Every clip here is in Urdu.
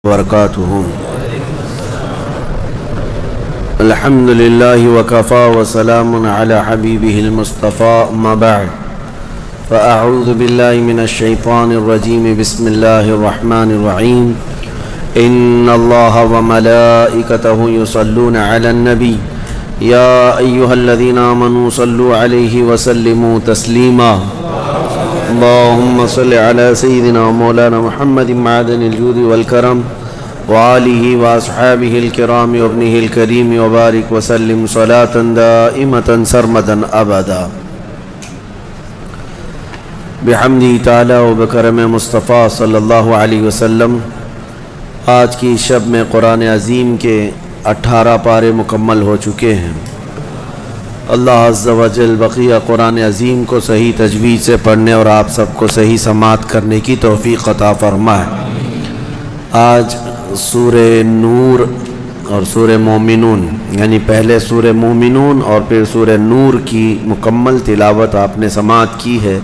وبرکاتہ۔ الحمد للہ وکفا وسلام علی حبیبہ المصطفیٰ، اما بعد فاعوذ باللہ من الشیطان الرجیم، بسم اللہ الرحمن الرحیم۔ ان اللہ وملائکتہ یصلون علی النبی یا ایہا الذین آمنوا صلوا علیہ وسلموا تسلیما۔ اللہم صل علی سیدنا مولانا محمد معدن الجود والکرم وآلہ واصحابہ الکرام وابنہ الکریم وبارک وسلم صلاة دائمة سرمدا ابدا بحمدہ تعالی وبکرم مصطفیٰ صلی اللہ علیہ وسلم۔ آج کی شب میں قرآن عظیم کے 18 پارے مکمل ہو چکے ہیں۔ اللہ عز و جل بقیہ قرآن عظیم کو صحیح تجوید سے پڑھنے اور آپ سب کو صحیح سماعت کرنے کی توفیق عطا فرمائے۔ آج سورہ نور اور سورہ مومنون، یعنی پہلے سورہ مومنون اور پھر سورہ نور کی مکمل تلاوت آپ نے سماعت کی ہے،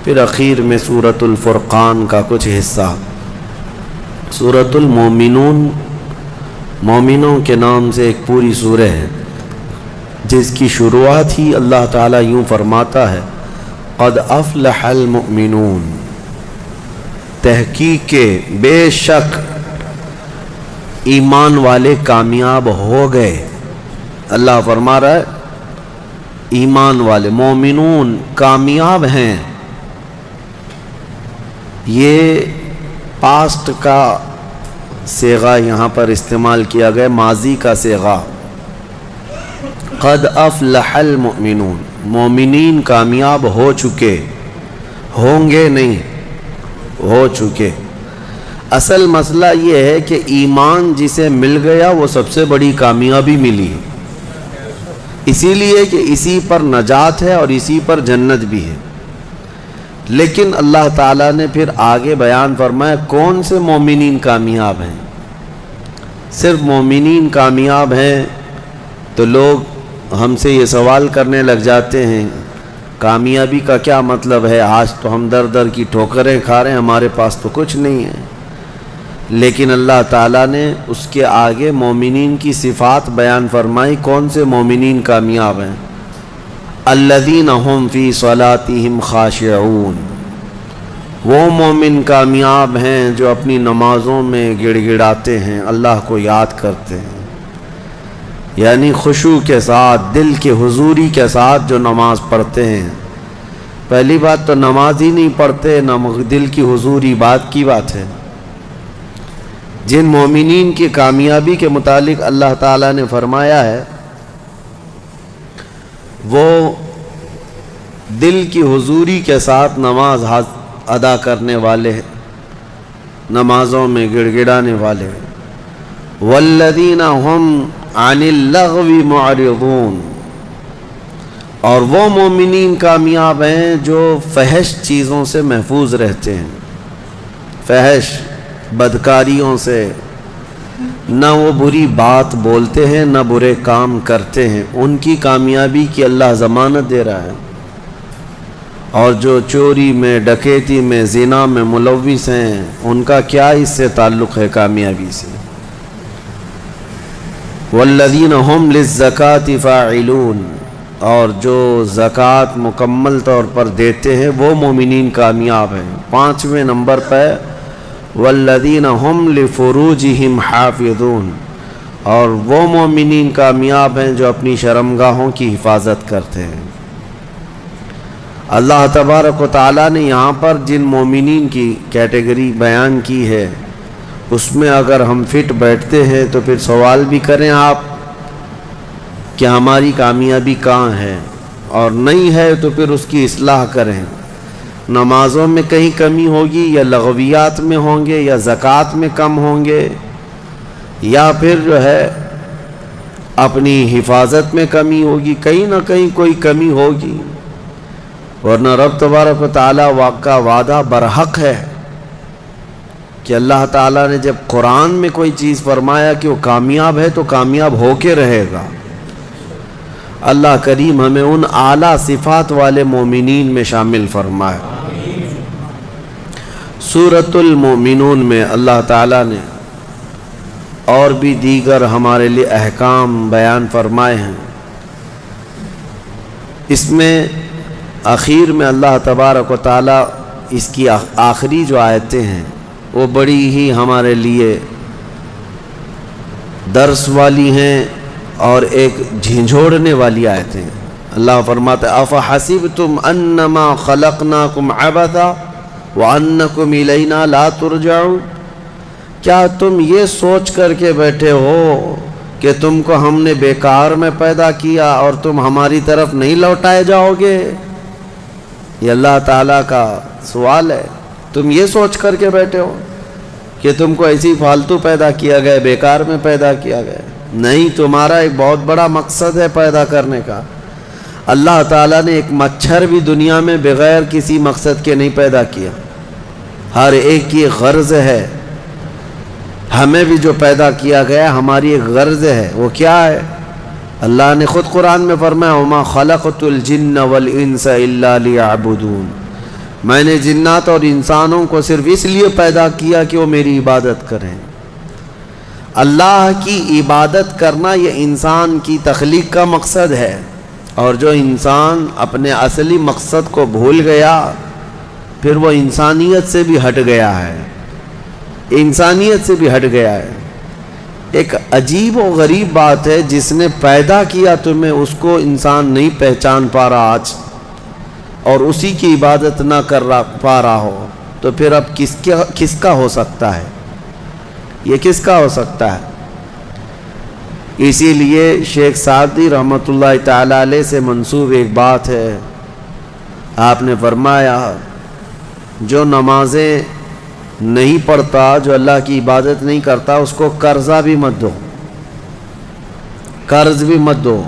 پھر اخیر میں سورۃ الفرقان کا کچھ حصہ۔ سورۃ المومنون مومنوں کے نام سے ایک پوری سورہ ہے، جس کی شروعات ہی اللہ تعالیٰ یوں فرماتا ہے، قد افلح المؤمنون، تحقیق کے بے شک ایمان والے کامیاب ہو گئے۔ اللہ فرما رہا ہے ایمان والے مومنون کامیاب ہیں۔ یہ پاسٹ کا صیغہ یہاں پر استعمال کیا گیا، ماضی کا صیغہ۔ قد افلح المؤمنون، مومنین کامیاب ہو چکے، ہوں گے نہیں، ہو چکے۔ اصل مسئلہ یہ ہے کہ ایمان جسے مل گیا وہ سب سے بڑی کامیابی ملی، اسی لیے کہ اسی پر نجات ہے اور اسی پر جنت بھی ہے۔ لیکن اللہ تعالیٰ نے پھر آگے بیان فرمایا کون سے مومنین کامیاب ہیں۔ صرف مومنین کامیاب ہیں تو لوگ ہم سے یہ سوال کرنے لگ جاتے ہیں کامیابی کا کیا مطلب ہے؟ آج تو ہم در در کی ٹھوکریں کھا رہے ہیں، ہمارے پاس تو کچھ نہیں ہے۔ لیکن اللہ تعالیٰ نے اس کے آگے مومنین کی صفات بیان فرمائی، کون سے مومنین کامیاب ہیں؟ الذین هم فی صلاتہم خاشعون، وہ مومن کامیاب ہیں جو اپنی نمازوں میں گڑ گڑاتے ہیں، اللہ کو یاد کرتے ہیں، یعنی خشوع کے ساتھ، دل کے حضوری کے ساتھ جو نماز پڑھتے ہیں۔ پہلی بات تو نماز ہی نہیں پڑھتے، نہ دل کی حضوری، بات کی بات ہے۔ جن مومنین کی کامیابی کے متعلق اللہ تعالیٰ نے فرمایا ہے وہ دل کی حضوری کے ساتھ نماز ادا کرنے والے ہیں، نمازوں میں گڑ گڑانے والے ہیں۔ والذین هم عن اللغو معرضون، اور وہ مومنین کامیاب ہیں جو فحش چیزوں سے محفوظ رہتے ہیں، فحش بدکاریوں سے، نہ وہ بری بات بولتے ہیں نہ برے کام کرتے ہیں، ان کی کامیابی کی اللہ ضمانت دے رہا ہے۔ اور جو چوری میں، ڈکیتی میں، زنا میں ملوث ہیں، ان کا کیا اس سے تعلق ہے کامیابی سے؟ والذین هم للزکاة فاعلون، اور جو زکوٰۃ مکمل طور پر دیتے ہیں وہ مومنین کامیاب ہیں۔ 5ویں نمبر پہ والذین هم لفروجہم حافظون، اور وہ مومنین کامیاب ہیں جو اپنی شرمگاہوں کی حفاظت کرتے ہیں۔ اللہ تبارک و تعالیٰ نے یہاں پر جن مومنین کی کیٹیگری بیان کی ہے اس میں اگر ہم فٹ بیٹھتے ہیں تو پھر سوال بھی کریں آپ کہ ہماری کامیابی کہاں ہے، اور نہیں ہے تو پھر اس کی اصلاح کریں۔ نمازوں میں کہیں کمی ہوگی، یا لغویات میں ہوں گے، یا زکوٰۃ میں کم ہوں گے، یا پھر جو ہے اپنی حفاظت میں کمی ہوگی، کہیں نہ کہیں کوئی کمی ہوگی، ورنہ رب تبارک و تعالیٰ کا وعدہ برحق ہے کہ اللہ تعالیٰ نے جب قرآن میں کوئی چیز فرمایا کہ وہ کامیاب ہے تو کامیاب ہو کے رہے گا۔ اللہ کریم ہمیں ان اعلیٰ صفات والے مومنین میں شامل فرمائے۔ سورۃ المومنون میں اللہ تعالیٰ نے اور بھی دیگر ہمارے لیے احکام بیان فرمائے ہیں۔ اس میں آخر میں اللہ تبارک و تعالی اس کی آخری جو آیتیں ہیں وہ بڑی ہی ہمارے لیے درس والی ہیں اور ایک جھنجھوڑنے والی آیتیں ہیں۔ اللہ فرماتا ہے افحسبتم انما خلقناکم عبثا وانکم الینا لا ترجعون، کیا تم یہ سوچ کر کے بیٹھے ہو کہ تم کو ہم نے بیکار میں پیدا کیا اور تم ہماری طرف نہیں لوٹائے جاؤ گے؟ یہ اللہ تعالیٰ کا سوال ہے۔ تم یہ سوچ کر کے بیٹھے ہو کہ تم کو ایسی فالتو پیدا کیا گیا، بیکار میں پیدا کیا گیا؟ نہیں، تمہارا ایک بہت بڑا مقصد ہے پیدا کرنے کا۔ اللہ تعالیٰ نے ایک مچھر بھی دنیا میں بغیر کسی مقصد کے نہیں پیدا کیا، ہر ایک کی غرض ہے۔ ہمیں بھی جو پیدا کیا گیا ہماری ایک غرض ہے، وہ کیا ہے؟ اللہ نے خود قرآن میں فرمایا وَمَا خَلَقْتُ الْجِنَّ وَالْإِنسَ إِلَّا لِيَعْبُدُونَ، میں نے جنات اور انسانوں کو صرف اس لیے پیدا کیا کہ وہ میری عبادت کریں۔ اللہ کی عبادت کرنا یہ انسان کی تخلیق کا مقصد ہے، اور جو انسان اپنے اصلی مقصد کو بھول گیا پھر وہ انسانیت سے بھی ہٹ گیا ہے، انسانیت سے بھی ہٹ گیا ہے۔ ایک عجیب و غریب بات ہے، جس نے پیدا کیا تمہیں اس کو انسان نہیں پہچان پا رہا آج، اور اسی کی عبادت نہ کر پا رہا ہو، تو پھر اب کس کا ہو سکتا ہے؟ یہ کس کا ہو سکتا ہے؟ اسی لیے شیخ سعدی رحمۃ اللہ تعالی علیہ سے منسوب ایک بات ہے، آپ نے فرمایا جو نمازیں نہیں پڑھتا، جو اللہ کی عبادت نہیں کرتا، اس کو قرضہ بھی مت دو، قرض بھی مت دو۔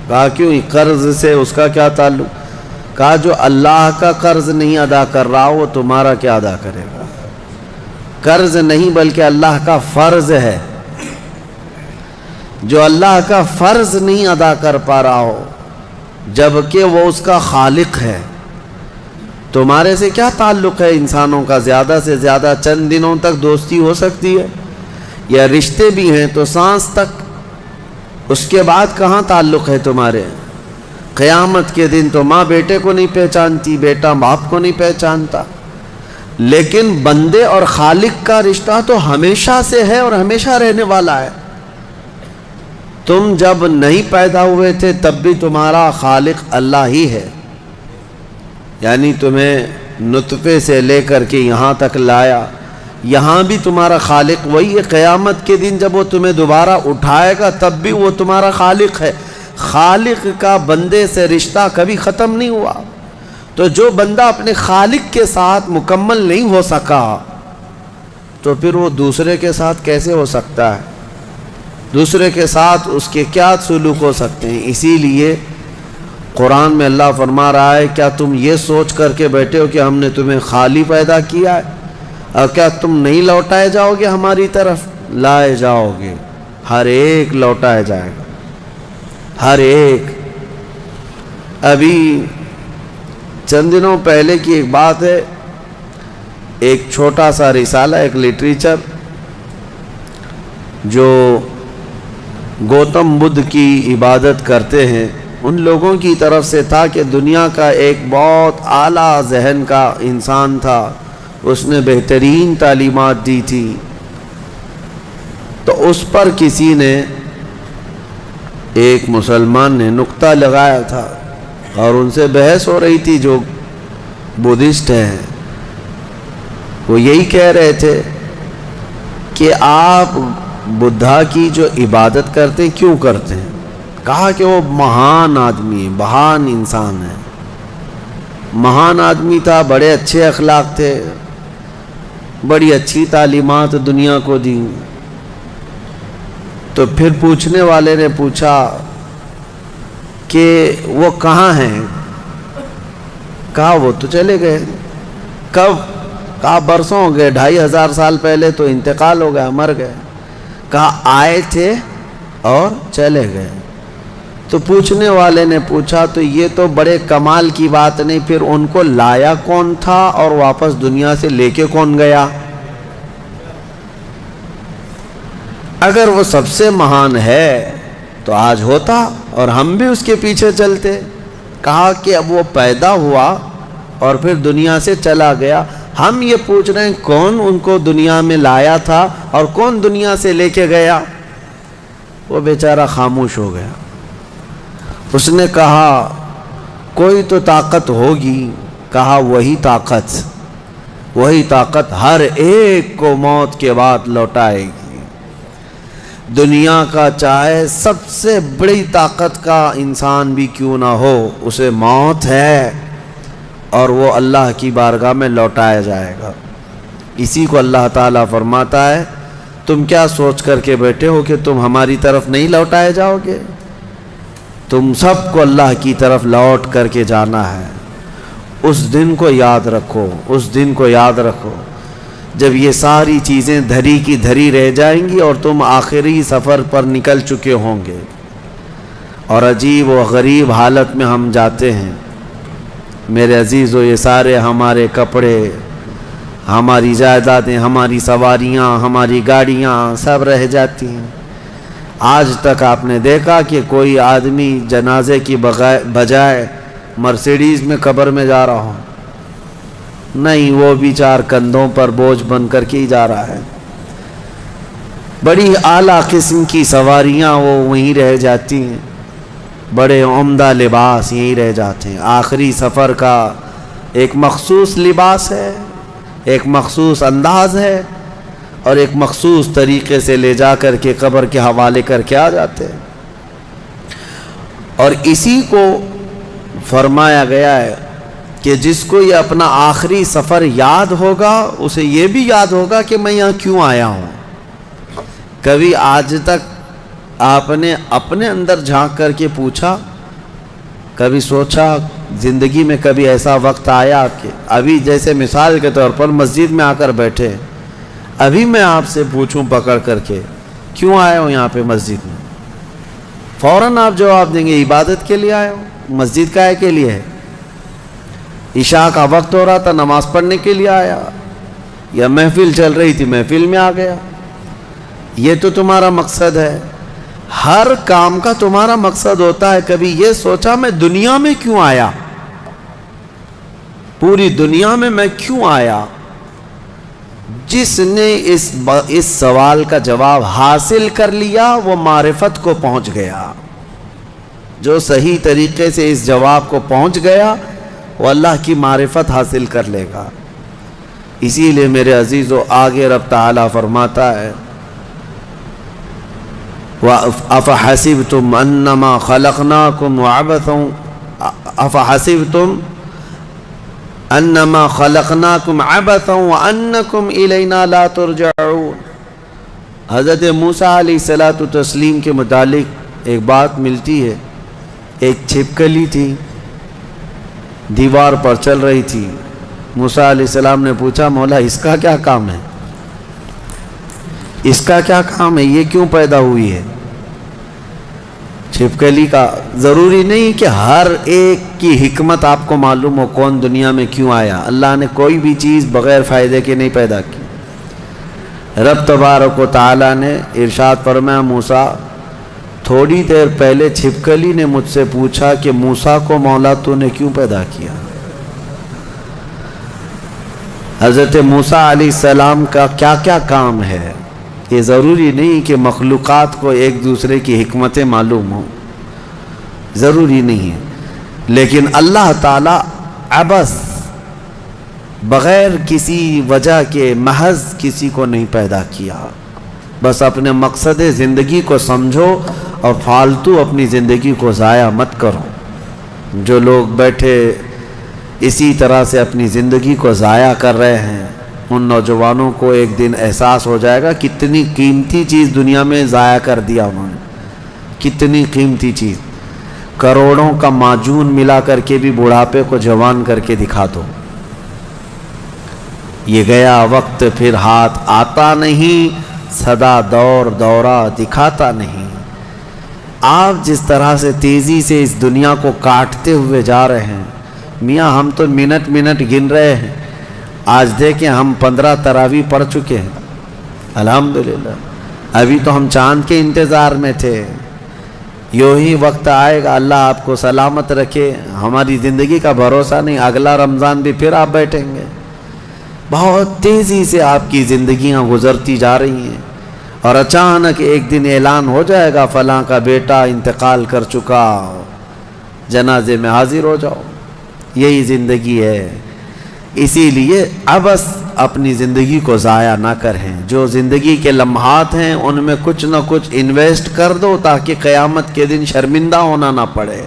کہا کیوں؟ قرض سے اس کا کیا تعلق؟ کہا جو اللہ کا قرض نہیں ادا کر رہا وہ تمہارا کیا ادا کرے گا؟ قرض نہیں بلکہ اللہ کا فرض ہے، جو اللہ کا فرض نہیں ادا کر پا رہا ہو جبکہ وہ اس کا خالق ہے۔ تمہارے سے کیا تعلق ہے انسانوں کا؟ زیادہ سے زیادہ چند دنوں تک دوستی ہو سکتی ہے، یا رشتے بھی ہیں تو سانس تک، اس کے بعد کہاں تعلق ہے تمہارے؟ قیامت کے دن تو ماں بیٹے کو نہیں پہچانتی، بیٹا باپ کو نہیں پہچانتا، لیکن بندے اور خالق کا رشتہ تو ہمیشہ سے ہے اور ہمیشہ رہنے والا ہے۔ تم جب نہیں پیدا ہوئے تھے تب بھی تمہارا خالق اللہ ہی ہے، یعنی تمہیں نطفے سے لے کر کے یہاں تک لایا، یہاں بھی تمہارا خالق وہی ہے۔ قیامت کے دن جب وہ تمہیں دوبارہ اٹھائے گا تب بھی وہ تمہارا خالق ہے۔ خالق کا بندے سے رشتہ کبھی ختم نہیں ہوا، تو جو بندہ اپنے خالق کے ساتھ مکمل نہیں ہو سکا تو پھر وہ دوسرے کے ساتھ کیسے ہو سکتا ہے؟ دوسرے کے ساتھ اس کے کیا سلوک ہو سکتے ہیں؟ اسی لیے قرآن میں اللہ فرما رہا ہے کیا تم یہ سوچ کر کے بیٹھے ہو کہ ہم نے تمہیں خالی پیدا کیا ہے، اور کیا تم نہیں لوٹائے جاؤ گے ہماری طرف؟ لائے جاؤ گے، ہر ایک لوٹائے جائے گا، ہر ایک۔ ابھی چند دنوں پہلے کی ایک بات ہے، ایک چھوٹا سا رسالہ، ایک لٹریچر جو گوتم بدھ کی عبادت کرتے ہیں ان لوگوں کی طرف سے تھا کہ دنیا کا ایک بہت اعلیٰ ذہن کا انسان تھا، اس نے بہترین تعلیمات دی تھی، تو اس پر کسی نے، ایک مسلمان نے نقطہ لگایا تھا اور ان سے بحث ہو رہی تھی جو بدھسٹ ہیں۔ وہ یہی کہہ رہے تھے کہ آپ بدھا کی جو عبادت کرتے ہیں کیوں کرتے ہیں؟ کہا کہ وہ مہان آدمی، مہان انسان ہے، مہان آدمی تھا، بڑے اچھے اخلاق تھے، بڑی اچھی تعلیمات دنیا کو دی۔ تو پھر پوچھنے والے نے پوچھا کہ وہ کہاں ہیں؟ کہا وہ تو چلے گئے۔ کب؟ کہا برسوں ہو گئے، 2500 سال پہلے تو انتقال ہو گیا، مر گئے۔ کہا آئے تھے اور چلے گئے۔ تو پوچھنے والے نے پوچھا تو یہ تو بڑے کمال کی بات نہیں، پھر ان کو لایا کون تھا اور واپس دنیا سے لے کے کون گیا؟ اگر وہ سب سے مہان ہے تو آج ہوتا اور ہم بھی اس کے پیچھے چلتے. کہا کہ اب وہ پیدا ہوا اور پھر دنیا سے چلا گیا. ہم یہ پوچھ رہے ہیں کون ان کو دنیا میں لایا تھا اور کون دنیا سے لے کے گیا؟ وہ بیچارہ خاموش ہو گیا. اس نے کہا کوئی تو طاقت ہوگی. کہا وہی طاقت ہر ایک کو موت کے بعد لوٹائے گی. دنیا کا چاہے سب سے بڑی طاقت کا انسان بھی کیوں نہ ہو، اسے موت ہے اور وہ اللہ کی بارگاہ میں لوٹایا جائے گا. اسی کو اللہ تعالیٰ فرماتا ہے تم کیا سوچ کر کے بیٹھے ہو کہ تم ہماری طرف نہیں لوٹائے جاؤ گے؟ تم سب کو اللہ کی طرف لوٹ کر کے جانا ہے. اس دن کو یاد رکھو، اس دن کو یاد رکھو جب یہ ساری چیزیں دھری کی دھری رہ جائیں گی اور تم آخری سفر پر نکل چکے ہوں گے. اور عجیب و غریب حالت میں ہم جاتے ہیں میرے عزیزو. یہ سارے ہمارے کپڑے، ہماری جائیدادیں، ہماری سواریاں، ہماری گاڑیاں سب رہ جاتی ہیں. آج تک آپ نے دیکھا کہ کوئی آدمی جنازے کی بجائے مرسیڈیز میں قبر میں جا رہا ہو؟ نہیں، وہ بھی چار کندھوں پر بوجھ بن کر کے ہی جا رہا ہے. بڑی اعلیٰ قسم کی سواریاں وہ وہیں رہ جاتی ہیں، بڑے عمدہ لباس یہیں رہ جاتے ہیں. آخری سفر کا ایک مخصوص لباس ہے، ایک مخصوص انداز ہے اور ایک مخصوص طریقے سے لے جا کر کے قبر کے حوالے کر کے آ جاتے ہیں. اور اسی کو فرمایا گیا ہے کہ جس کو یہ اپنا آخری سفر یاد ہوگا اسے یہ بھی یاد ہوگا کہ میں یہاں کیوں آیا ہوں. کبھی آج تک آپ نے اپنے اندر جھانک کر کے پوچھا، کبھی سوچا زندگی میں کبھی ایسا وقت آیا آپ کے ابھی جیسے مثال کے طور پر مسجد میں آ کر بیٹھے، ابھی میں آپ سے پوچھوں پکڑ کر کے کیوں آئے ہو یہاں پہ مسجد میں، فوراً آپ جواب دیں گے عبادت کے لیے آئے ہو. مسجد کا ہے کے لیے ہے؟ عشاء کا وقت ہو رہا تھا نماز پڑھنے کے لیے آیا، یا محفل چل رہی تھی محفل میں آ گیا؟ یہ تو تمہارا مقصد ہے. ہر کام کا تمہارا مقصد ہوتا ہے. کبھی یہ سوچا میں دنیا میں کیوں آیا، پوری دنیا میں کیوں آیا؟ جس نے اس سوال کا جواب حاصل کر لیا وہ معرفت کو پہنچ گیا. جو صحیح طریقے سے اس جواب کو پہنچ گیا وہ اللہ کی معرفت حاصل کر لے گا. اسی لیے میرے عزیزو آگے رب تعالیٰ فرماتا ہے أَفَحَسِبْتُمْ أَنَّمَا خَلَقْنَاكُمْ عَبَثًا وَأَنَّكُمْ إِلَيْنَا لَا تُرْجَعُونَ. حضرت موسیٰ علیہ السلام کے متعلق ایک بات ملتی ہے. ایک چھپکلی تھی دیوار پر چل رہی تھی. موسیٰ علیہ السلام نے پوچھا مولا اس کا کیا کام ہے، اس کا کیا کام ہے، یہ کیوں پیدا ہوئی ہے؟ چھپکلی کا ضروری نہیں کہ ہر ایک کی حکمت آپ کو معلوم ہو کون دنیا میں کیوں آیا. اللہ نے کوئی بھی چیز بغیر فائدے کے نہیں پیدا کی. رب تبارک و تعالیٰ نے ارشاد فرمایا موسیٰ تھوڑی دیر پہلے چھپکلی نے مجھ سے پوچھا کہ موسیٰ کو مولا تو نے کیوں پیدا کیا. حضرت موسیٰ علیہ السلام کا کیا کیا کام ہے، یہ ضروری نہیں کہ مخلوقات کو ایک دوسرے کی حکمتیں معلوم ہوں، ضروری نہیں ہے. لیکن اللہ تعالیٰ عبث بغیر کسی وجہ کے محض کسی کو نہیں پیدا کیا. بس اپنے مقصد زندگی کو سمجھو اور فالتو اپنی زندگی کو ضائع مت کرو. جو لوگ بیٹھے اسی طرح سے اپنی زندگی کو ضائع کر رہے ہیں ان نوجوانوں کو ایک دن احساس ہو جائے گا کتنی قیمتی چیز دنیا میں ضائع کر دیا انہوں نے. کتنی قیمتی چیز، کروڑوں کا معجون ملا کر کے بھی بڑھاپے کو جوان کر کے دکھا دو. یہ گیا وقت پھر ہاتھ آتا نہیں، صدا دورہ دکھاتا نہیں. آپ جس طرح سے تیزی سے اس دنیا کو کاٹتے ہوئے جا رہے ہیں، میاں ہم تو منٹ گن رہے ہیں. آج دیکھیں ہم 15 تراویح پڑھ چکے ہیں الحمدللہ. ابھی تو ہم چاند کے انتظار میں تھے، یوں ہی وقت آئے گا، اللہ آپ کو سلامت رکھے، ہماری زندگی کا بھروسہ نہیں، اگلا رمضان بھی پھر آپ بیٹھیں گے۔ بہت تیزی سے آپ کی زندگیاں گزرتی جا رہی ہیں، اور اچانک ایک دن اعلان ہو جائے گا فلاں کا بیٹا انتقال کر چکا، جنازے میں حاضر ہو جاؤ۔ یہی زندگی ہے، اسی لیے ابس اپنی زندگی کو ضائع نہ کریں۔ جو زندگی کے لمحات ہیں ان میں کچھ نہ کچھ انویسٹ کر دو، تاکہ قیامت کے دن شرمندہ ہونا نہ پڑے،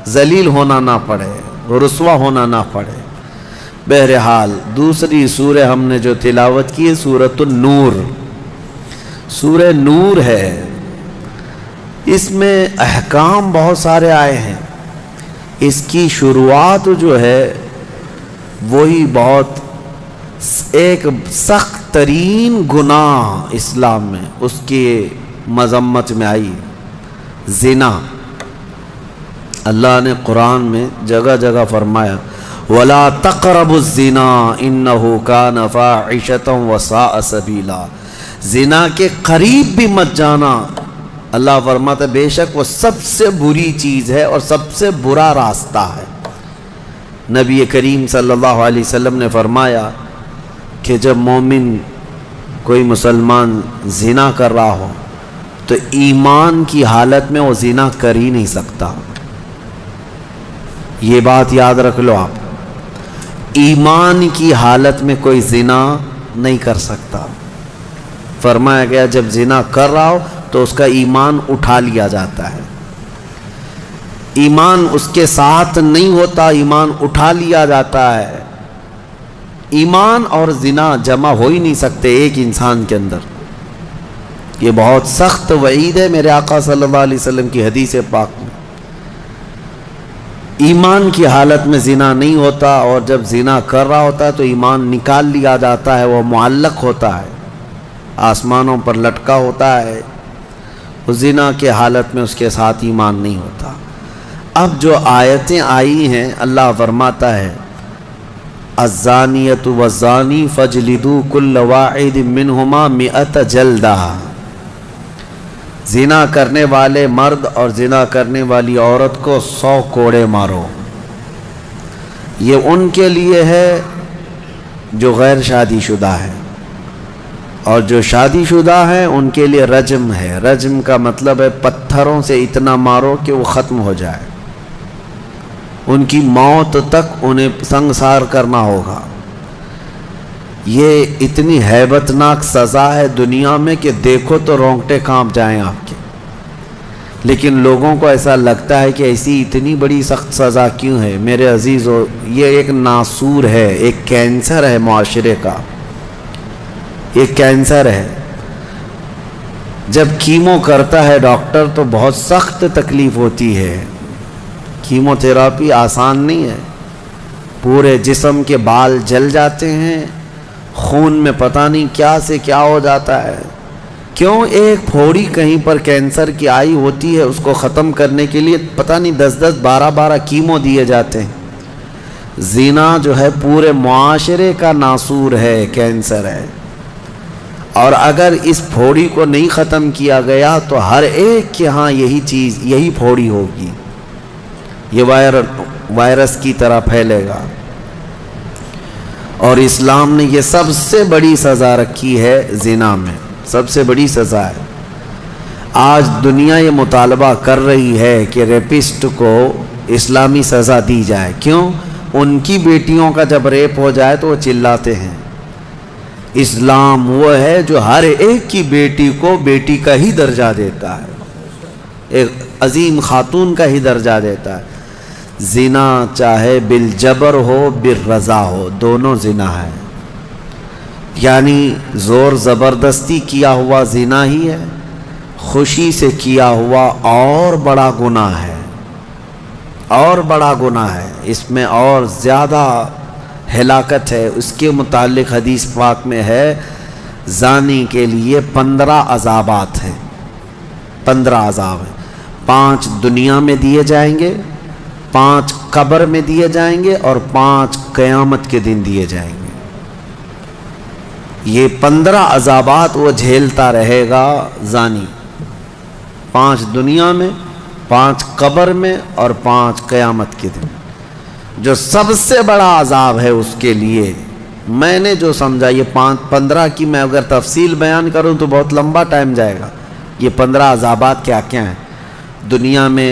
ذلیل ہونا نہ پڑے، رسوا ہونا نہ پڑے۔ بہرحال دوسری سورہ ہم نے جو تلاوت کی ہے سورۃ النور، سورہ نور ہے، اس میں احکام بہت سارے آئے ہیں۔ اس کی شروعات جو ہے وہی بہت ایک سخت ترین گناہ اسلام میں اس کی مذمت میں آئی، زنا۔ اللہ نے قرآن میں جگہ جگہ فرمایا وَلَا تَقْرَبُوا الزِّنَا إِنَّهُ كَانَ فَاحِشَةً وَسَاءَ سَبِيلًا، زنا کے قریب بھی مت جانا۔ اللہ فرماتا ہے بے شک وہ سب سے بری چیز ہے اور سب سے برا راستہ ہے۔ نبی کریم صلی اللہ علیہ وسلم نے فرمایا کہ جب مومن کوئی مسلمان زنا کر رہا ہو تو ایمان کی حالت میں وہ زنا کر ہی نہیں سکتا۔ یہ بات یاد رکھ لو آپ، ایمان کی حالت میں کوئی زنا نہیں کر سکتا۔ فرمایا گیا جب زنا کر رہا ہو تو اس کا ایمان اٹھا لیا جاتا ہے، ایمان اس کے ساتھ نہیں ہوتا، ایمان اٹھا لیا جاتا ہے۔ ایمان اور زنا جمع ہو ہی نہیں سکتے ایک انسان کے اندر۔ یہ بہت سخت وعید ہے میرے آقا صلی اللہ علیہ وسلم کی حدیث پاک میں۔ ایمان کی حالت میں زنا نہیں ہوتا، اور جب زنا کر رہا ہوتا ہے تو ایمان نکال لیا جاتا ہے، وہ معلق ہوتا ہے، آسمانوں پر لٹکا ہوتا ہے۔ زنا کے حالت میں اس کے ساتھ ایمان نہیں ہوتا۔ اب جو آیتیں آئی ہیں اللہ فرماتا ہے الزانیۃ والزانی فاجلدوا کل واحد منہما 100 جلدہ، زنا کرنے والے مرد اور زنا کرنے والی عورت کو 100 کوڑے مارو۔ یہ ان کے لیے ہے جو غیر شادی شدہ ہے، اور جو شادی شدہ ہیں ان کے لیے رجم ہے۔ رجم کا مطلب ہے پتھروں سے اتنا مارو کہ وہ ختم ہو جائے، ان کی موت تک انہیں سنگسار کرنا ہوگا۔ یہ اتنی ہیبت ناک سزا ہے دنیا میں کہ دیکھو تو رونگٹے کانپ جائیں آپ کے، لیکن لوگوں کو ایسا لگتا ہے کہ ایسی اتنی بڑی سخت سزا کیوں ہے؟ میرے عزیزو، یہ ایک ناسور ہے، ایک کینسر ہے معاشرے کا، یہ کینسر ہے۔ جب کیمو کرتا ہے ڈاکٹر تو بہت سخت تکلیف ہوتی ہے۔ کیمو تھراپی آسان نہیں ہے، پورے جسم کے بال جل جاتے ہیں، خون میں پتہ نہیں کیا سے کیا ہو جاتا ہے۔ کیوں؟ ایک پھوڑی کہیں پر کینسر کی آئی ہوتی ہے، اس کو ختم کرنے کے لیے پتہ نہیں 10 12 کیمو دیے جاتے ہیں۔ زنا جو ہے پورے معاشرے کا ناسور ہے، کینسر ہے، اور اگر اس پھوڑی کو نہیں ختم کیا گیا تو ہر ایک کے ہاں یہی چیز، یہی پھوڑی ہوگی، یہ وائرس کی طرح پھیلے گا۔ اور اسلام نے یہ سب سے بڑی سزا رکھی ہے زنا میں، سب سے بڑی سزا ہے۔ آج دنیا یہ مطالبہ کر رہی ہے کہ ریپسٹ کو اسلامی سزا دی جائے۔ کیوں؟ ان کی بیٹیوں کا جب ریپ ہو جائے تو وہ چلاتے ہیں۔ اسلام وہ ہے جو ہر ایک کی بیٹی کو بیٹی کا ہی درجہ دیتا ہے، ایک عظیم خاتون کا ہی درجہ دیتا ہے۔ زنا چاہے بالجبر ہو بالرضا ہو، دونوں زنا ہے، یعنی زور زبردستی کیا ہوا زنا ہی ہے، خوشی سے کیا ہوا اور بڑا گناہ ہے، اور بڑا گناہ ہے، اس میں اور زیادہ ہلاکت ہے۔ اس کے متعلق حدیث پاک میں ہے زانی کے لیے 15 عذابات ہیں، 15 عذاب ہیں۔ 5 دنیا میں دیے جائیں گے، 5 قبر میں دیے جائیں گے، اور 5 قیامت کے دن دیے جائیں گے۔ یہ 15 عذابات وہ جھیلتا رہے گا زانی، 5 دنیا میں، 5 قبر میں، اور 5 قیامت کے دن۔ جو سب سے بڑا عذاب ہے اس کے لیے، میں نے جو سمجھا، یہ 15 کی میں اگر تفصیل بیان کروں تو بہت لمبا ٹائم جائے گا۔ یہ 15 عذابات کیا کیا ہیں؟ دنیا میں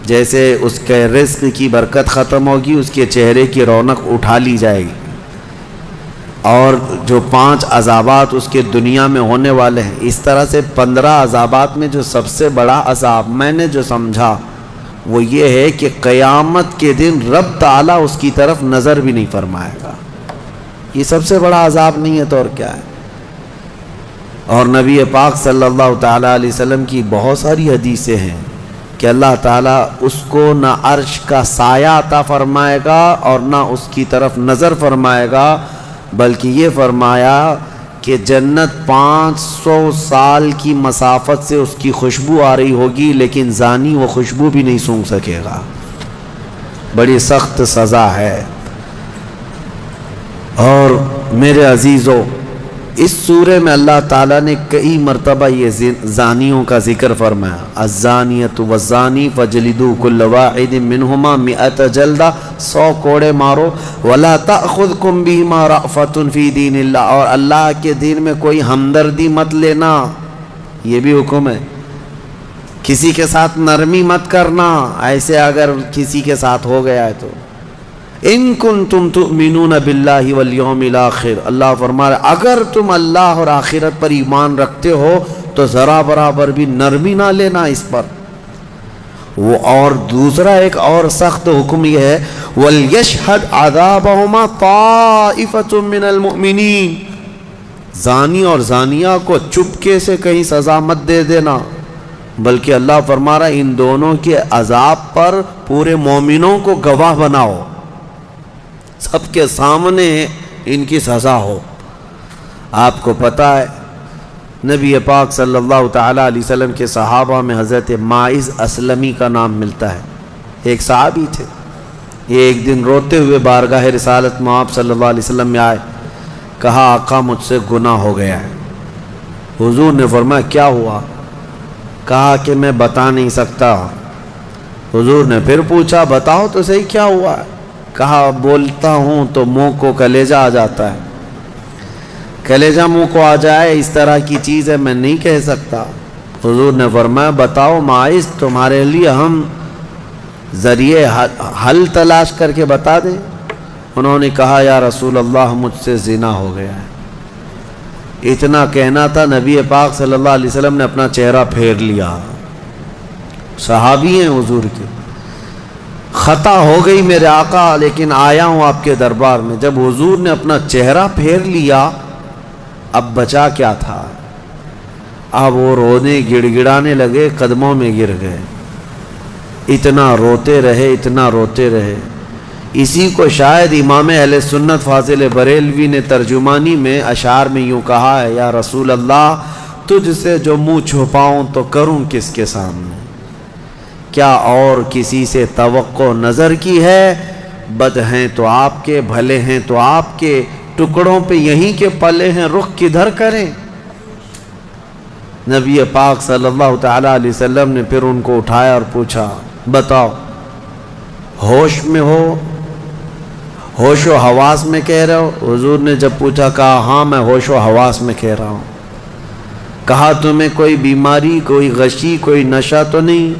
جیسے اس کے رزق کی برکت ختم ہوگی، اس کے چہرے کی رونق اٹھا لی جائے گی، اور جو 5 عذابات اس کے دنیا میں ہونے والے ہیں، اس طرح سے 15 عذابات میں جو سب سے بڑا عذاب میں نے جو سمجھا وہ یہ ہے کہ قیامت کے دن رب تعالیٰ اس کی طرف نظر بھی نہیں فرمائے گا۔ یہ سب سے بڑا عذاب نہیں ہے تو اور کیا ہے؟ اور نبی پاک صلی اللہ تعالیٰ علیہ وسلم کی بہت ساری حدیثیں ہیں کہ اللہ تعالیٰ اس کو نہ عرش کا سایہ عطا فرمائے گا اور نہ اس کی طرف نظر فرمائے گا، بلکہ یہ فرمایا کہ جنت 500 سال کی مسافت سے اس کی خوشبو آ رہی ہوگی، لیکن زانی وہ خوشبو بھی نہیں سونگھ سکے گا۔ بڑی سخت سزا ہے۔ اور میرے عزیزو، اس سورے میں اللہ تعالیٰ نے کئی مرتبہ یہ زانیوں کا ذکر فرمایا، الزانیۃ والزانی فجلدوا کل واحد منہما 100 جلدہ، 100 کوڑے مارو، ولا تأخذکم بہما رأفۃ فی دین اللہ، اور اللہ کے دین میں کوئی ہمدردی مت لینا، یہ بھی حکم ہے۔ کسی کے ساتھ نرمی مت کرنا، ایسے اگر کسی کے ساتھ ہو گیا ہے تو ان کنتم تؤمنون باللہ والیوم الاخر، اللہ فرما رہا اگر تم اللہ اور آخرت پر ایمان رکھتے ہو تو ذرا برابر بھی نرمی نہ لینا اس پر۔ وہ اور دوسرا ایک اور سخت حکم یہ ہے، وَلْيَشْهَدْ عَذَابَهُمَا طَائِفَةٌ مِّنَ الْمُؤْمِنِينَ، زانی اور زانیہ کو چپکے سے کہیں سزا مت دے دینا، بلکہ اللہ فرما رہا ان دونوں کے عذاب پر پورے مومنوں کو گواہ بناؤ، سب کے سامنے ان کی سزا ہو۔ آپ کو پتہ ہے نبی پاک صلی اللہ تعالیٰ علیہ وسلم کے صحابہ میں حضرت ماعز اسلمی کا نام ملتا ہے، ایک صحابی تھے۔ یہ ایک دن روتے ہوئے بارگاہ رسالت میں آپ صلی اللہ علیہ وسلم میں آئے، کہا آقا مجھ سے گناہ ہو گیا ہے۔ حضور نے فرمایا کیا ہوا؟ کہا کہ میں بتا نہیں سکتا۔ حضور نے پھر پوچھا بتاؤ تو صحیح کیا ہوا ہے؟ کہا بولتا ہوں تو منہ کو کلیجہ آ جاتا ہے، کلیجہ منہ کو آ جائے اس طرح کی چیز ہے میں نہیں کہہ سکتا۔ حضور نے فرمایا بتاؤ ماعز تمہارے لیے ہم ذریعے حل تلاش کر کے بتا دیں؟ انہوں نے کہا یا رسول اللہ مجھ سے زنا ہو گیا ہے۔ اتنا کہنا تھا نبی پاک صلی اللہ علیہ وسلم نے اپنا چہرہ پھیر لیا۔ صحابی ہیں حضور کے، خطا ہو گئی میرے آقا لیکن آیا ہوں آپ کے دربار میں۔ جب حضور نے اپنا چہرہ پھیر لیا اب بچا کیا تھا؟ اب وہ رونے گڑ گڑانے لگے، قدموں میں گر گئے، اتنا روتے رہے اتنا روتے رہے۔ اسی کو شاید امام اہل سنت فاضل بریلوی نے ترجمانی میں اشعار میں یوں کہا ہے، یا رسول اللہ تجھ سے جو منہ چھپاؤں تو کروں کس کے سامنے؟ کیا اور کسی سے توقع نظر کی ہے؟ بد ہیں تو آپ کے، بھلے ہیں تو آپ کے، ٹکڑوں پہ یہیں کے پلے ہیں، رخ کدھر کریں؟ نبی پاک صلی اللہ تعالیٰ علیہ وسلم نے پھر ان کو اٹھایا اور پوچھا بتاؤ ہوش میں ہو، ہوش و حواس میں کہہ رہے ہو؟ حضور نے جب پوچھا کہا ہاں میں ہوش و حواس میں کہہ رہا ہوں۔ کہا تمہیں کوئی بیماری، کوئی غشی، کوئی نشہ تو نہیں؟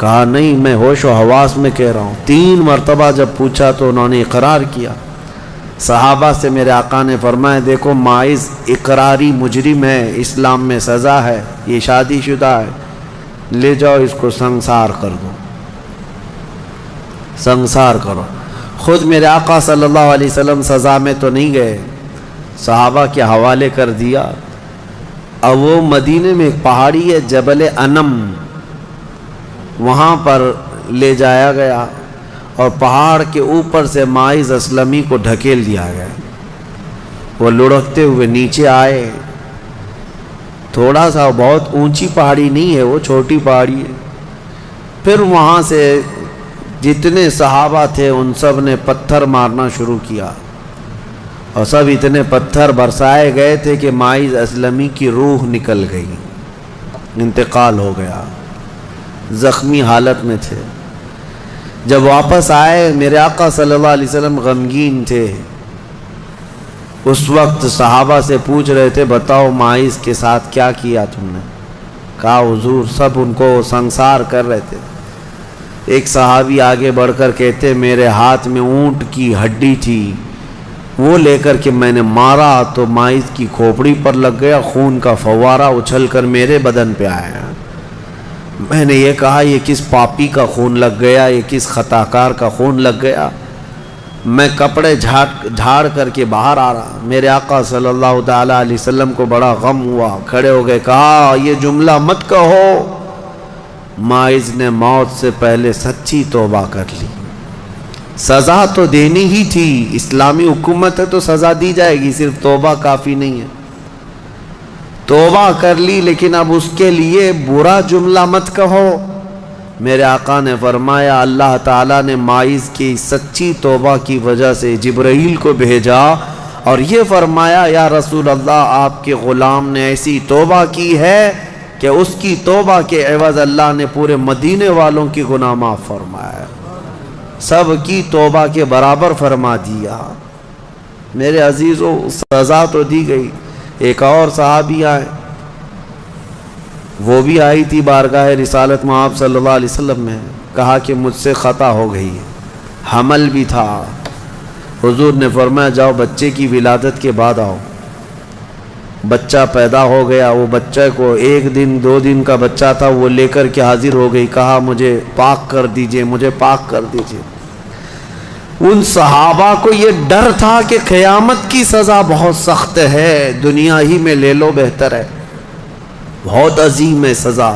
کہا نہیں میں ہوش و حواس میں کہہ رہا ہوں۔ 3 مرتبہ جب پوچھا تو انہوں نے اقرار کیا۔ صحابہ سے میرے آقا نے فرمایا دیکھو ماعز اقراری مجرم ہے، اسلام میں سزا ہے، یہ شادی شدہ ہے، لے جاؤ اس کو سنسار کر دو، سنسار کرو۔ خود میرے آقا صلی اللہ علیہ وسلم سزا میں تو نہیں گئے، صحابہ کے حوالے کر دیا۔ اب وہ مدینے میں ایک پہاڑی ہے جبل انم، وہاں پر لے جایا گیا اور پہاڑ کے اوپر سے ماعز اسلمی کو ڈھکیل دیا گیا۔ وہ لڑکتے ہوئے نیچے آئے، تھوڑا سا بہت اونچی پہاڑی نہیں ہے، وہ چھوٹی پہاڑی ہے۔ پھر وہاں سے جتنے صحابہ تھے ان سب نے پتھر مارنا شروع کیا، اور سب اتنے پتھر برسائے گئے تھے کہ ماعز اسلمی کی روح نکل گئی، انتقال ہو گیا، زخمی حالت میں تھے۔ جب واپس آئے میرے آقا صلی اللہ علیہ وسلم غمگین تھے۔ اس وقت صحابہ سے پوچھ رہے تھے بتاؤ ماعز کے ساتھ کیا کیا تم نے؟ کہا حضور سب ان کو سنسار کر رہے تھے۔ ایک صحابی آگے بڑھ کر کہتے میرے ہاتھ میں اونٹ کی ہڈی تھی، وہ لے کر کے میں نے مارا تو ماعز کی کھوپڑی پر لگ گیا، خون کا فوارہ اچھل کر میرے بدن پہ آیا۔ میں نے یہ کہا یہ کس پاپی کا خون لگ گیا، یہ کس خطاکار کا خون لگ گیا؟ میں کپڑے جھاڑ کر کے باہر آ رہا، میرے آقا صلی اللہ تعالیٰ علیہ وسلم کو بڑا غم ہوا، کھڑے ہو گئے، کہا یہ جملہ مت کہو، ماعز نے موت سے پہلے سچی توبہ کر لی۔ سزا تو دینی ہی تھی، اسلامی حکومت ہے تو سزا دی جائے گی، صرف توبہ کافی نہیں ہے۔ توبہ کر لی لیکن اب اس کے لیے برا جملہ مت کہو۔ میرے آقا نے فرمایا اللہ تعالیٰ نے ماعز کی سچی توبہ کی وجہ سے جبرائیل کو بھیجا اور یہ فرمایا یا رسول اللہ آپ کے غلام نے ایسی توبہ کی ہے کہ اس کی توبہ کے عوض اللہ نے پورے مدینے والوں کی گناہ معاف فرمایا، سب کی توبہ کے برابر فرما دیا۔ میرے عزیزو سزا تو دی گئی۔ ایک اور صحابی آئے، وہ بھی آئی تھی بارگاہ رسالت مآب صلی اللہ علیہ وسلم میں، کہا کہ مجھ سے خطا ہو گئی ہے، حمل بھی تھا۔ حضور نے فرمایا جاؤ بچے کی ولادت کے بعد آؤ۔ بچہ پیدا ہو گیا، وہ بچے کو 1 دن 2 دن کا بچہ تھا، وہ لے کر کے حاضر ہو گئی، کہا مجھے پاک کر دیجئے، مجھے پاک کر دیجئے۔ ان صحابہ کو یہ ڈر تھا کہ قیامت کی سزا بہت سخت ہے، دنیا ہی میں لے لو بہتر ہے، بہت عظیم ہے سزا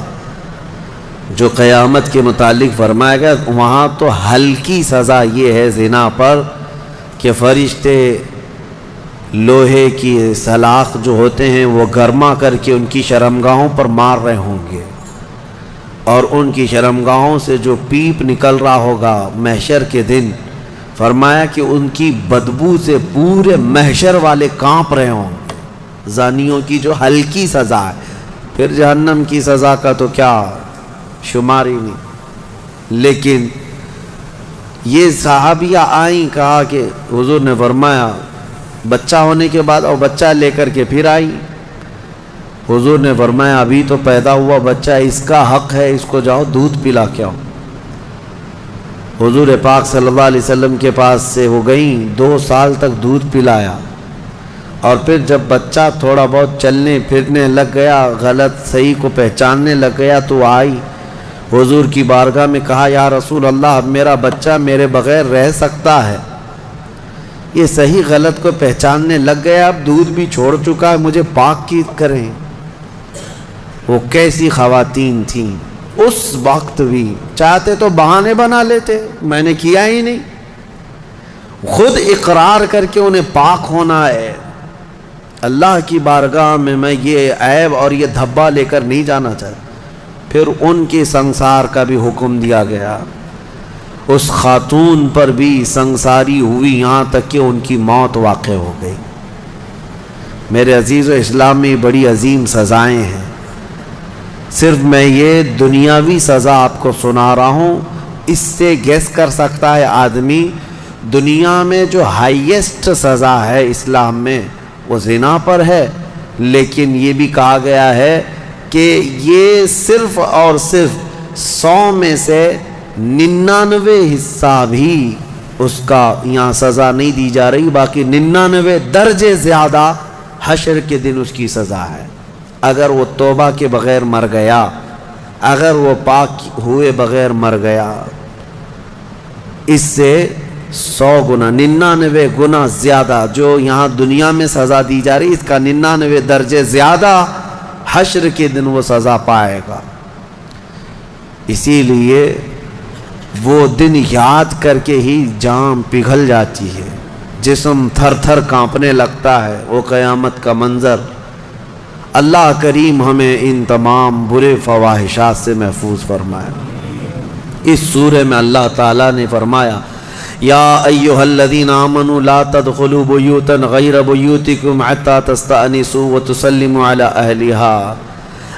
جو قیامت کے متعلق فرمایا گیا۔ وہاں تو ہلکی سزا یہ ہے زنا پر کہ فرشتے لوہے کی سلاخ جو ہوتے ہیں وہ گرما کر کے ان کی شرمگاہوں پر مار رہے ہوں گے، اور ان کی شرمگاہوں سے جو پیپ نکل رہا ہوگا محشر کے دن، فرمایا کہ ان کی بدبو سے پورے محشر والے کانپ رہے ہوں گے۔ زانیوں کی جو ہلکی سزا ہے، پھر جہنم کی سزا کا تو کیا شمار ہی نہیں۔ لیکن یہ صحابیہ آئیں، کہا کہ حضور نے فرمایا بچہ ہونے کے بعد اور بچہ لے کر کے پھر آئی۔ حضور نے فرمایا ابھی تو پیدا ہوا بچہ، اس کا حق ہے، اس کو جاؤ دودھ پلا کے آؤ۔ حضور پاک صلی اللہ علیہ وسلم کے پاس سے وہ گئیں، 2 سال تک دودھ پلایا، اور پھر جب بچہ تھوڑا بہت چلنے پھرنے لگ گیا، غلط صحیح کو پہچاننے لگ گیا، تو آئی حضور کی بارگاہ میں، کہا یا رسول اللہ اب میرا بچہ میرے بغیر رہ سکتا ہے، یہ صحیح غلط کو پہچاننے لگ گیا، اب دودھ بھی چھوڑ چکا ہے، مجھے پاک کی کریں۔ وہ کیسی خواتین تھیں اس وقت بھی، چاہتے تو بہانے بنا لیتے، میں نے کیا ہی نہیں، خود اقرار کر کے انہیں پاک ہونا ہے۔ اللہ کی بارگاہ میں یہ عیب اور یہ دھبا لے کر نہیں جانا چاہتا۔ پھر ان کے سنسار کا بھی حکم دیا گیا، اس خاتون پر بھی سنساری ہوئی، یہاں تک کہ ان کی موت واقع ہو گئی۔ میرے عزیز و اسلام میں بڑی عظیم سزائیں ہیں، صرف میں یہ دنیاوی سزا آپ کو سنا رہا ہوں، اس سے گیس کر سکتا ہے آدمی دنیا میں جو ہائیسٹ سزا ہے اسلام میں وہ زنا پر ہے، لیکن یہ بھی کہا گیا ہے کہ یہ صرف اور صرف 100 میں سے 99 حصہ بھی اس کا یہاں سزا نہیں دی جا رہی، باقی 99 درجے زیادہ حشر کے دن اس کی سزا ہے۔ اگر وہ توبہ کے بغیر مر گیا، اگر وہ پاک ہوئے بغیر مر گیا، اس سے 100 گنا 99 گنا زیادہ جو یہاں دنیا میں سزا دی جا رہی، اس کا 99 درجے زیادہ حشر کے دن وہ سزا پائے گا۔ اسی لیے وہ دن یاد کر کے ہی جان پگھل جاتی ہے، جسم تھر تھر کانپنے لگتا ہے، وہ قیامت کا منظر۔ اللہ کریم ہمیں ان تمام برے فواحشات سے محفوظ فرمائے۔ اس سورہ میں اللہ تعالیٰ نے فرمایا یا ایھا الذین آمنوا لا تدخلوا بیوتا غیر بیوتکم حتی تستأنسوا وتسلموا علی اہلہا،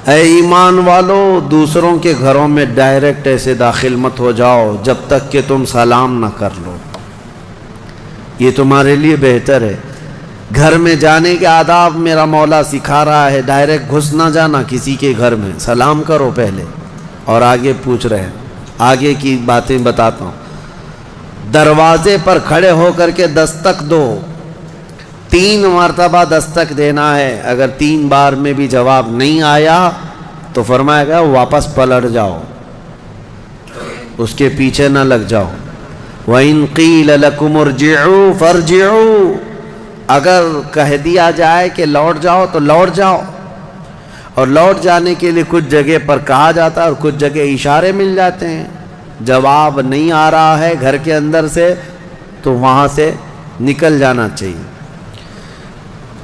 اے ایمان والو دوسروں کے گھروں میں ڈائریکٹ ایسے داخل مت ہو جاؤ جب تک کہ تم سلام نہ کر لو، یہ تمہارے لیے بہتر ہے۔ گھر میں جانے کے آداب میرا مولا سکھا رہا ہے، ڈائریکٹ گھس نہ جانا کسی کے گھر میں، سلام کرو پہلے، اور آگے پوچھ رہے ہیں، آگے کی باتیں بتاتا ہوں۔ دروازے پر کھڑے ہو کر کے دستک دو، 3 مرتبہ دستک دینا ہے، اگر 3 بار میں بھی جواب نہیں آیا تو فرمایا گیا واپس پلٹ جاؤ، اس کے پیچھے نہ لگ جاؤ۔ وَإِن قِيلَ لَكُمُ ارْجِعُوا فَارْجِعُوا، اگر کہہ دیا جائے کہ لوٹ جاؤ تو لوٹ جاؤ، اور لوٹ جانے کے لیے کچھ جگہ پر کہا جاتا ہے اور کچھ جگہ اشارے مل جاتے ہیں۔ جواب نہیں آ رہا ہے گھر کے اندر سے تو وہاں سے نکل جانا چاہیے۔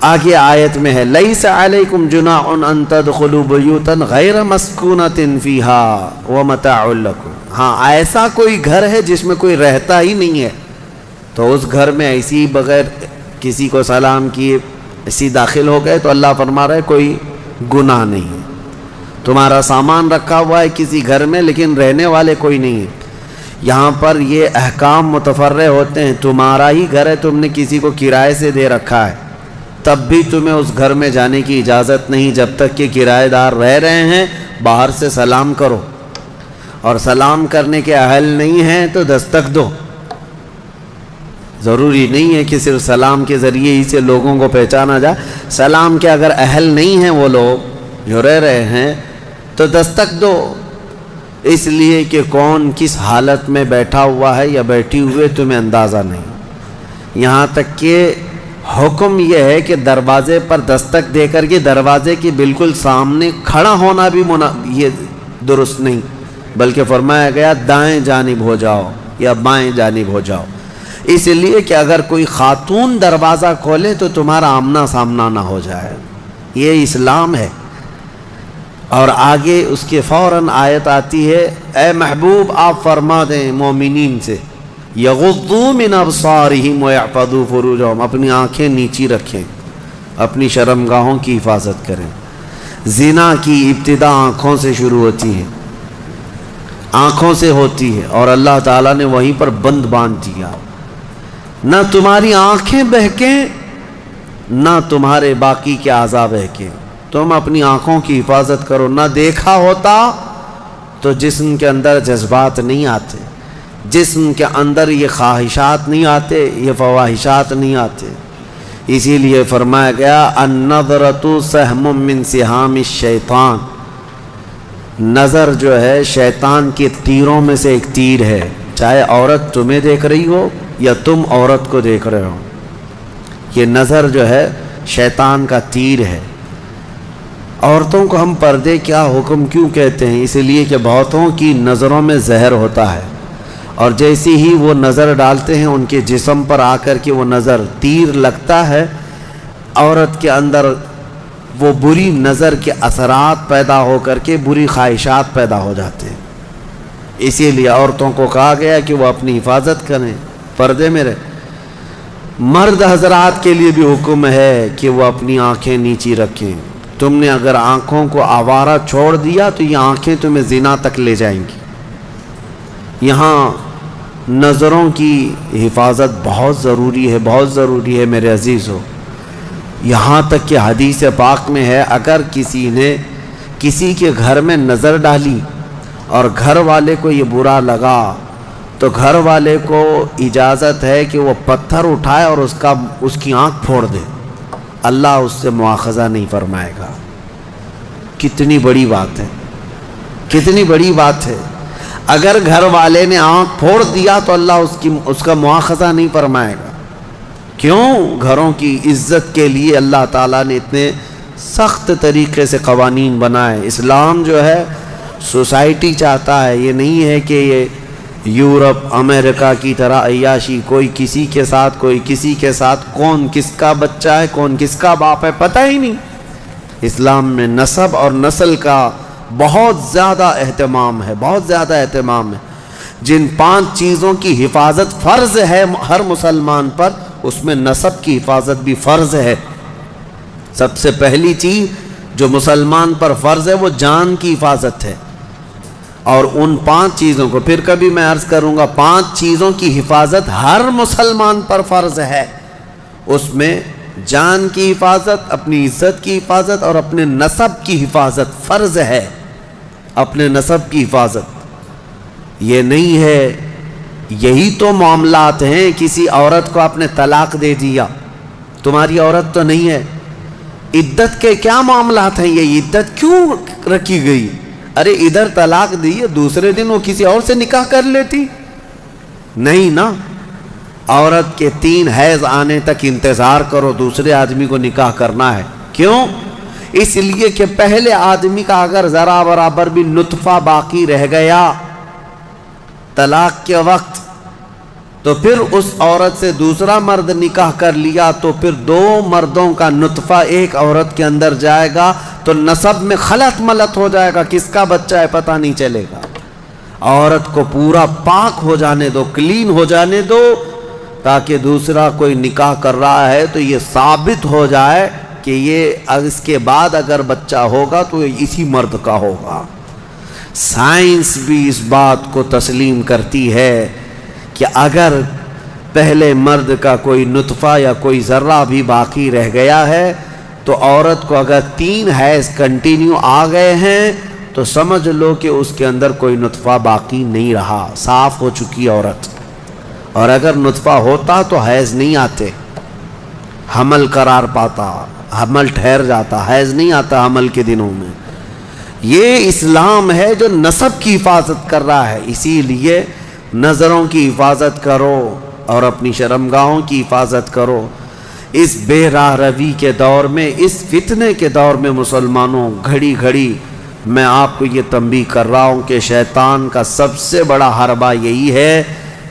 آگے آیت میں ہے لَيْسَ عَلَيْكُمْ جُنَاحٌ أَن تَدْخُلُوا بُيُوتًا غَيْرَ مَسْكُونَةٍ فِيهَا وَمَتَاعٌ لَكُمْ، ہاں ایسا کوئی گھر ہے جس میں کوئی رہتا ہی نہیں ہے تو اس گھر میں ایسی بغیر کسی کو سلام کیے ایسی داخل ہو گئے تو اللہ فرما رہا ہے کوئی گناہ نہیں ہے۔ تمہارا سامان رکھا ہوا ہے کسی گھر میں لیکن رہنے والے کوئی نہیں ہے، یہاں پر یہ احکام متفرع ہوتے ہیں۔ تمہارا ہی گھر ہے، تم نے کسی کو کرائے سے دے رکھا ہے، تب بھی تمہیں اس گھر میں جانے کی اجازت نہیں جب تک کہ کرایہ دار رہ رہے ہیں۔ باہر سے سلام کرو، اور سلام کرنے کے اہل نہیں ہیں تو دستک دو۔ ضروری نہیں ہے کہ صرف سلام کے ذریعے ہی سے لوگوں کو پہچانا جائے، سلام کے اگر اہل نہیں ہیں وہ لوگ جو رہ رہے ہیں تو دستک دو، اس لیے کہ کون کس حالت میں بیٹھا ہوا ہے یا بیٹھی ہوئے تمہیں اندازہ نہیں۔ یہاں تک کہ حکم یہ ہے کہ دروازے پر دستک دے کر کے دروازے کے بالکل سامنے کھڑا ہونا بھی یہ درست نہیں، بلکہ فرمایا گیا دائیں جانب ہو جاؤ یا بائیں جانب ہو جاؤ، اس لیے کہ اگر کوئی خاتون دروازہ کھولے تو تمہارا آمنا سامنا نہ ہو جائے، یہ اسلام ہے۔ اور آگے اس کے فوراً آیت آتی ہے اے محبوب آپ فرما دیں مومنین سے یغضوا من ابصارہم ویحفظوا فروجہم، اپنی آنکھیں نیچی رکھیں، اپنی شرمگاہوں کی حفاظت کریں۔ زنا کی ابتدا آنکھوں سے شروع ہوتی ہے، آنکھوں سے ہوتی ہے، اور اللہ تعالیٰ نے وہیں پر بند باندھ دیا۔ نہ تمہاری آنکھیں بہکیں نہ تمہارے باقی کے اعضاء بہکیں، تم اپنی آنکھوں کی حفاظت کرو۔ نہ دیکھا ہوتا تو جسم کے اندر جذبات نہیں آتے، جسم کے اندر یہ خواہشات نہیں آتے، یہ فواہشات نہیں آتے، اسی لیے فرمایا گیا النظرۃ سہم من سہام الشیطان، نظر جو ہے شیطان کے تیروں میں سے ایک تیر ہے، چاہے عورت تمہیں دیکھ رہی ہو یا تم عورت کو دیکھ رہے ہو، یہ نظر جو ہے شیطان کا تیر ہے۔ عورتوں کو ہم پردے کیا حکم کیوں کہتے ہیں؟ اس لیے کہ بہتوں کی نظروں میں زہر ہوتا ہے، اور جیسی ہی وہ نظر ڈالتے ہیں ان کے جسم پر آ کر کے وہ نظر تیر لگتا ہے، عورت کے اندر وہ بری نظر کے اثرات پیدا ہو کر کے بری خواہشات پیدا ہو جاتے ہیں۔ اسی لیے عورتوں کو کہا گیا کہ وہ اپنی حفاظت کریں، پردے میں رہیں۔ مرد حضرات کے لیے بھی حکم ہے کہ وہ اپنی آنکھیں نیچی رکھیں۔ تم نے اگر آنکھوں کو آوارہ چھوڑ دیا تو یہ آنکھیں تمہیں زنا تک لے جائیں گی۔ یہاں نظروں کی حفاظت بہت ضروری ہے، بہت ضروری ہے میرے عزیزو۔ یہاں تک کہ حدیث پاک میں ہے اگر کسی نے کسی کے گھر میں نظر ڈالی اور گھر والے کو یہ برا لگا تو گھر والے کو اجازت ہے کہ وہ پتھر اٹھائے اور اس کی آنکھ پھوڑ دے، اللہ اس سے مواخذہ نہیں فرمائے گا۔ کتنی بڑی بات ہے، کتنی بڑی بات ہے۔ اگر گھر والے نے آنکھ پھوڑ دیا تو اللہ اس کا مواخذہ نہیں فرمائے گا۔ کیوں؟ گھروں کی عزت کے لیے اللہ تعالیٰ نے اتنے سخت طریقے سے قوانین بنائے۔ اسلام جو ہے سوسائٹی چاہتا ہے، یہ نہیں ہے کہ یہ یورپ امریکہ کی طرح عیاشی، کوئی کسی کے ساتھ کوئی کسی کے ساتھ، کون کس کا بچہ ہے کون کس کا باپ ہے پتہ ہی نہیں۔ اسلام میں نسب اور نسل کا بہت زیادہ اہتمام ہے، بہت زیادہ اہتمام ہے۔ جن 5 چیزوں کی حفاظت فرض ہے ہر مسلمان پر، اس میں نسب کی حفاظت بھی فرض ہے۔ سب سے پہلی چیز جو مسلمان پر فرض ہے وہ جان کی حفاظت ہے، اور ان 5 چیزوں کو پھر کبھی میں عرض کروں گا، 5 چیزوں کی حفاظت ہر مسلمان پر فرض ہے۔ اس میں جان کی حفاظت، اپنی عزت کی حفاظت اور اپنے نسب کی حفاظت فرض ہے۔ اپنے نسب کی حفاظت یہ نہیں ہے، یہی تو معاملات ہیں، کسی عورت کو آپ نے طلاق دے دیا، تمہاری عورت تو نہیں ہے، عدت کے کیا معاملات ہیں؟ یہ عدت کیوں رکھی گئی؟ ارے ادھر طلاق دی ہے، دوسرے دن وہ کسی اور سے نکاح کر لیتی؟ نہیں نا، عورت کے 3 حیض آنے تک انتظار کرو، دوسرے آدمی کو نکاح کرنا ہے۔ کیوں؟ اس لیے کہ پہلے آدمی کا اگر ذرا برابر بھی نطفہ باقی رہ گیا طلاق کے وقت، تو پھر اس عورت سے دوسرا مرد نکاح کر لیا تو پھر 2 مردوں کا نطفہ ایک عورت کے اندر جائے گا، تو نسب میں خلط ملط ہو جائے گا، کس کا بچہ ہے پتہ نہیں چلے گا۔ عورت کو پورا پاک ہو جانے دو، کلین ہو جانے دو، تاکہ دوسرا کوئی نکاح کر رہا ہے تو یہ ثابت ہو جائے کہ یہ اس کے بعد اگر بچہ ہوگا تو اسی مرد کا ہوگا۔ سائنس بھی اس بات کو تسلیم کرتی ہے کہ اگر پہلے مرد کا کوئی نطفہ یا کوئی ذرہ بھی باقی رہ گیا ہے تو عورت کو اگر 3 حیض کنٹینیو آ گئے ہیں تو سمجھ لو کہ اس کے اندر کوئی نطفہ باقی نہیں رہا، صاف ہو چکی عورت۔ اور اگر نطفہ ہوتا تو حیض نہیں آتے، حمل قرار پاتا، حمل ٹھہر جاتا، حیض نہیں آتا حمل کے دنوں میں۔ یہ اسلام ہے جو نسب کی حفاظت کر رہا ہے، اسی لیے نظروں کی حفاظت کرو اور اپنی شرمگاہوں کی حفاظت کرو۔ اس بے راہ روی کے دور میں، اس فتنے کے دور میں مسلمانوں، گھڑی گھڑی میں آپ کو یہ تنبیہ کر رہا ہوں کہ شیطان کا سب سے بڑا حربہ یہی ہے